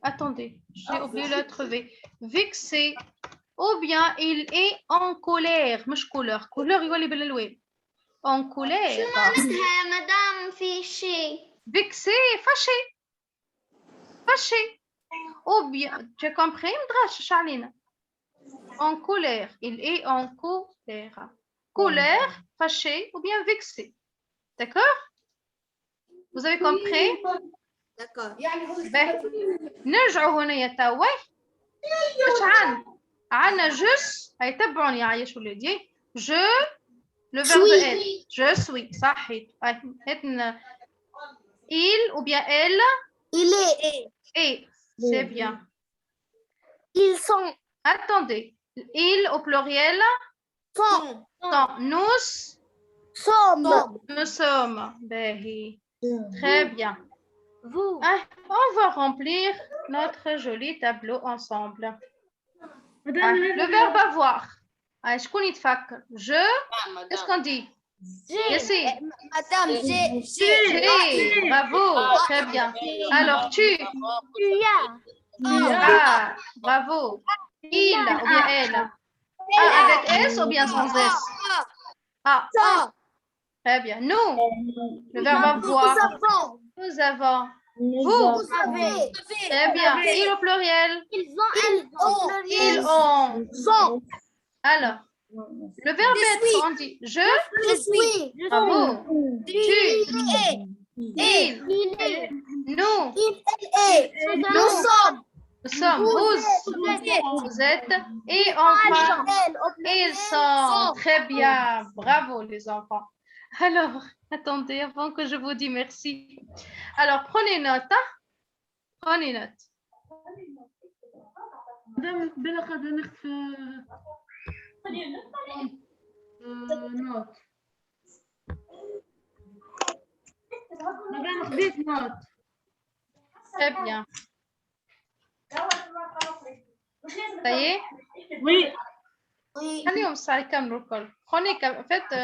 Attendez, j'ai oublié le lettre V. Vexé. Ou bien il est en colère. مش couleur. Couleur يولي بالالوان. En colère. Madame Fiché. Vexé, fâché. Ou bien, tu as compris, Mdrash Charline? En colère. Il est en colère. Colère, fâché ou bien vexé. D'accord? Vous avez compris? D'accord. نرجعوا هنا يا توا. ايش عندنا جس هيتبعوني عايش ولادي. Je, le verbe être. Je suis. صحيح. Il ou bien elle? Il est. Et. C'est bien. Ils sont. Attendez. Il au pluriel? Sont. Nous sommes. Très bien. Vous. On va remplir notre joli tableau ensemble. Le verbe avoir. شكون يتفكر؟ Je. Qu'est-ce qu'on dit? Madame, j'ai. Bravo. Très bien. Alors, tu as. Bravo. Il ou bien elle? Avec S ou bien sans S? Très bien. Nous. Le verbe avoir. Nous avons. Vous. avez. Très bien. Il au pluriel. Ils ont. Ils ont. Alors, le verbe Je être, suis. on dit je. Je suis. Bravo. Tu. Il Il. Nous. est. Nous sommes. Nous sommes. Vous êtes. Et enfin, ils sont. Très bien. Bravo les enfants. Alors, attendez, avant que je vous dise merci. Alors, prenez note. Hein? Prenez note. مادام قبيله غادي نخف نوت مادام خديت نوت Très bien. Ça y est? وي خليهم الساعة يكملوا الكل. Prenez, faites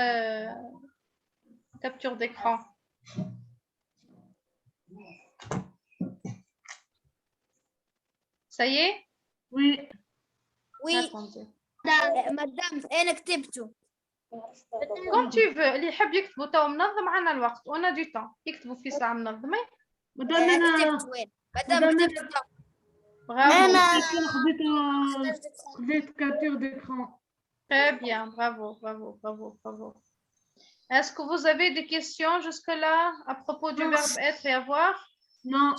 capture d'écran. Ça y est? وي Oui. Attendez. مدام أنا كتبته. Comme tu veux. اللي يحب يكتبوا تو منظم عنا الوقت. On a du temps. يكتبوا في ساعة منظمة. مادام انا كتبت وين؟ مدام كتبته. Bravo. خديت كابتور ديكران Très bien. Bravo, bravo, bravo, bravo. Est-ce que vous avez des questions jusque-là à propos du verbe être et avoir? نو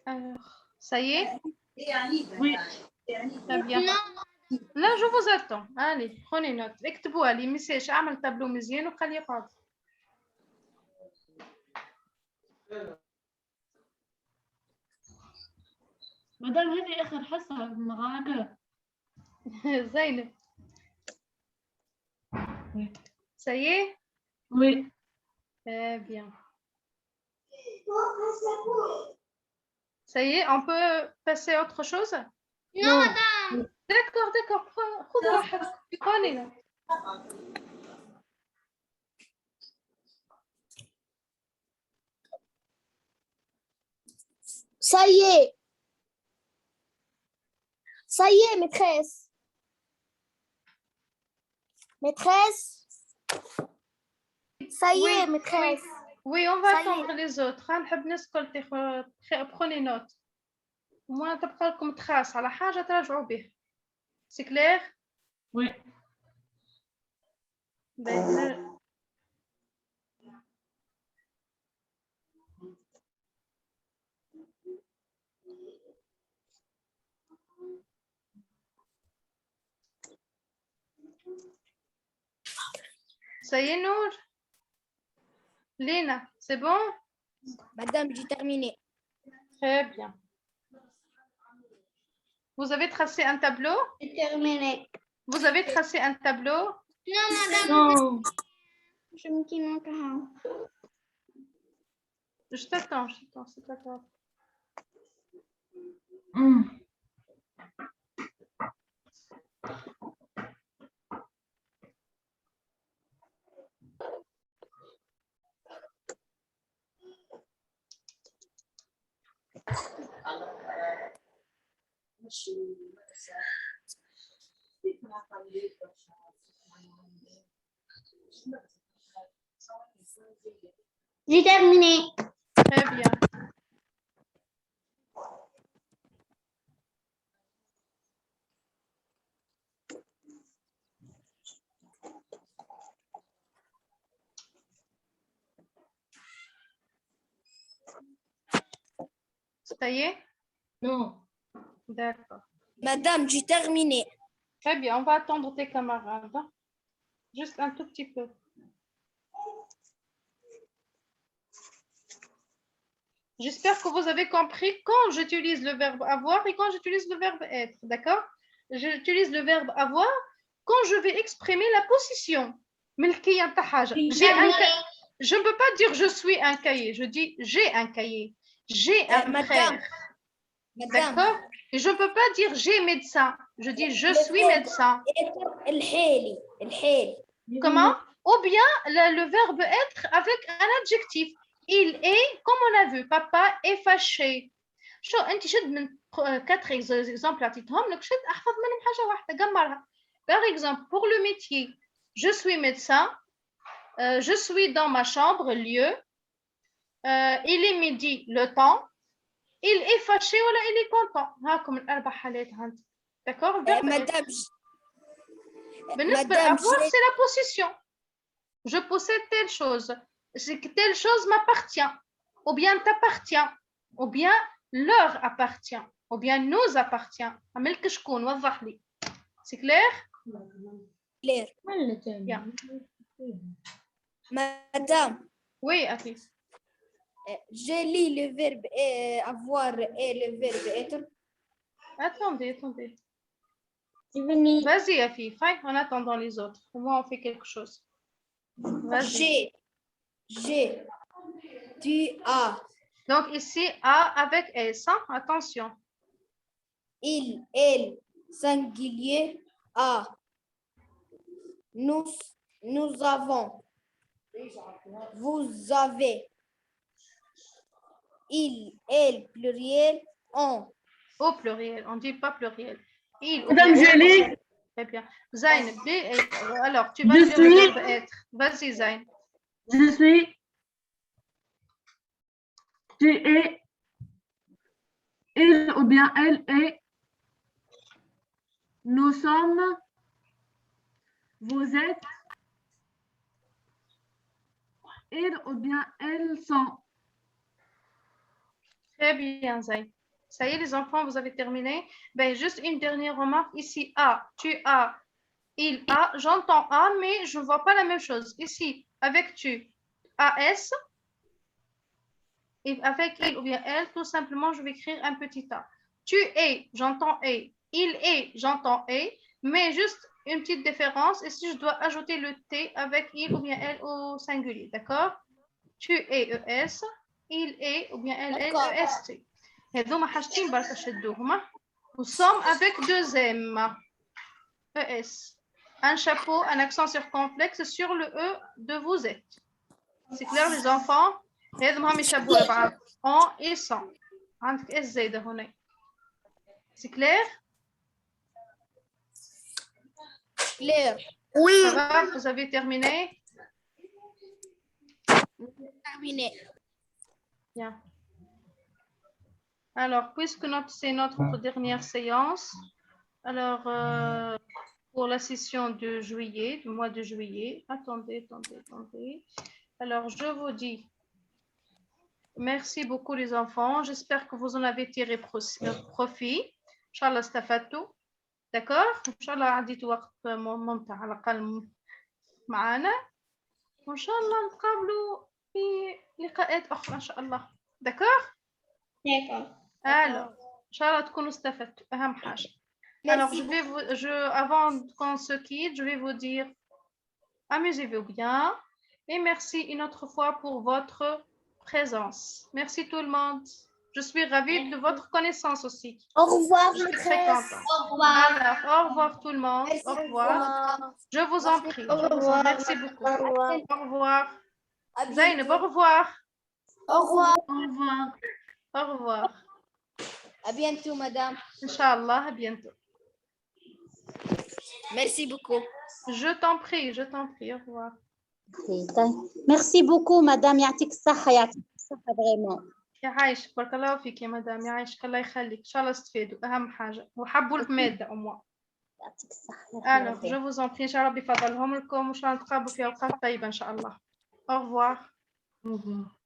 Alors, ça y est? وي Très bien. Là, je vous attends. Allez, prenez note. اكتبوا لي ميساج اعمل تابلو مزيان وخليه فاضي. مادام هذه اخر حصه معاك زينب. Ça y est? وي Très bien. Ça y est, on peut passer à autre chose? Non, madame. D'accord, d'accord. خذ راحتك. prenez note. Ça y est. Ça y est, maîtresse. Maîtresse. Ça y est, maîtresse. Oui, on va Ça y est. attendre les autres. نحب نسكت. Prenez note. moi تبقى لكم تراس على حاجة تراجعوا بها. C'est clair? وي Ben, ça y est, Nour? Léna, c'est bon? Madame, j'ai terminé. Très bien. Vous avez tracé un tableau? C'est terminé. Vous avez tracé un tableau? Non, madame. نو Je me dis non, quand Je t'attends, c'est pas grave. J'ai terminé. Très bien. Ça y est? نو D'accord. Madame, j'ai terminé. Très bien, on va attendre tes camarades. hein. Juste un tout petit peu. J'espère que vous avez compris quand j'utilise le verbe avoir et quand j'utilise le verbe être. D'accord? J'utilise le verbe avoir quand je vais exprimer la position. Je ne peux pas dire je suis un cahier. Je dis j'ai un cahier. J'ai un Madame. frère. Madame. D'accord? Et je ne peux pas dire j'ai médecin. Je dis je suis médecin. الحالي. Comment? ou bien le verbe être avec un adjectif. Il est, comme on a vu, papa est fâché. شو انت شد من 4 exemples عطيتهم لك شد احفظ منهم حاجه واحده قمرها. Par exemple, pour le métier, je suis médecin, je suis dans ma chambre, lieu, il est midi, le temps, il est fâché ou il est content. هاكم الاربع حالات عندي. D'accord? مدام بالنسبه للأفوار, c'est la possession. Je possède telle chose. C'est que telle chose m'appartient, ou bien t'appartient, ou bien leur appartient, ou bien nous appartient. عملك شكون وضح لي. C'est clair? clair. Bien. Madame, Oui, Afi. j'ai lu le verbe avoir et le verbe être. Attendez. Venez. Vas-y, Afi. En attendant les autres. Au moins, on fait quelque chose. Vas-y. J'ai, tu as, Donc, ici, A avec S. Hein? Attention. il, elle, singulier, a. Nous avons. Vous avez. Il, elle, pluriel, on. Au pluriel. On ne dit pas pluriel. Il, ou Madame bien- Julie, Très bien. Zayn, alors, tu vas Je dire le suis- verbe être. Vas-y, Zayn. je suis, tu es, il ou bien elle est, nous sommes, vous êtes, ils ou bien elles sont. Très bien, Zayn. Ça y est, les enfants, vous avez terminé. Ben, juste une dernière remarque. Ici, A, tu as, il a. J'entends A, mais je ne vois pas la même chose. Ici, avec tu, AS. Et avec il ou bien elle, tout simplement, je vais écrire un petit A. Tu es, j'entends et. Il est, j'entends et. Mais juste une petite différence. Ici, je dois ajouter le T avec il ou bien elle au singulier. D'accord? Tu es ES. Il est ou bien elle est EST. هذوما حاجتين برك شدوهما. Nous sommes avec deux M. ES. Un chapeau, un accent circonflexe sur le E de vous êtes. C'est clair les enfants? هذوما هم يشبهوا لبعض. En et sans. عندك اس زايدة هنا. C'est clair? Clair. Ça va? Vous avez terminé? Terminé. Bien. Alors, puisque c'est notre dernière séance, alors pour la session de juillet, du mois de juillet, attendez. Alors, je vous dis merci beaucoup les enfants. J'espère que vous en avez tiré profit. Inch'Allah, استفدتوا. D'accord? Inch'Allah, عديتوا وقت ممتع على الأقل معنا. وإن شاء الله نتقابلوا في لقاءات أخرى إن شاء الله. D'accord? D'accord. Alors, Inch'Allah, تكونوا استفدتوا. أهم حاجة. Alors, avant qu'on se quitte, je vais vous dire amusez-vous bien et merci une autre fois pour votre présence. Merci tout le monde. Je suis ravie de votre connaissance aussi. Au revoir, Je suis très contente. Au revoir. Alors, au revoir tout le monde. Au revoir. Je vous en prie. Merci beaucoup. Au revoir. Au revoir. À Zainab, bientôt. au revoir. Au revoir. Au revoir. Au revoir. À bientôt, madame. Inch'Allah, à bientôt. Merci beaucoup. Je t'en prie. Au revoir. Merci beaucoup, madame. يعطيك الصحة vraiment. يعيشك بارك الله فيك يا مدام يعيشك الله يخليك ان شاء الله استفادوا اهم حاجه وحبوا الماده اموا يعطيك الصحة. alors je vous en prie ان شاء الله بفضلهم لكم وان شاء الله نتقابلوا في اوقات طيبه ان شاء الله au revoir. Au revoir.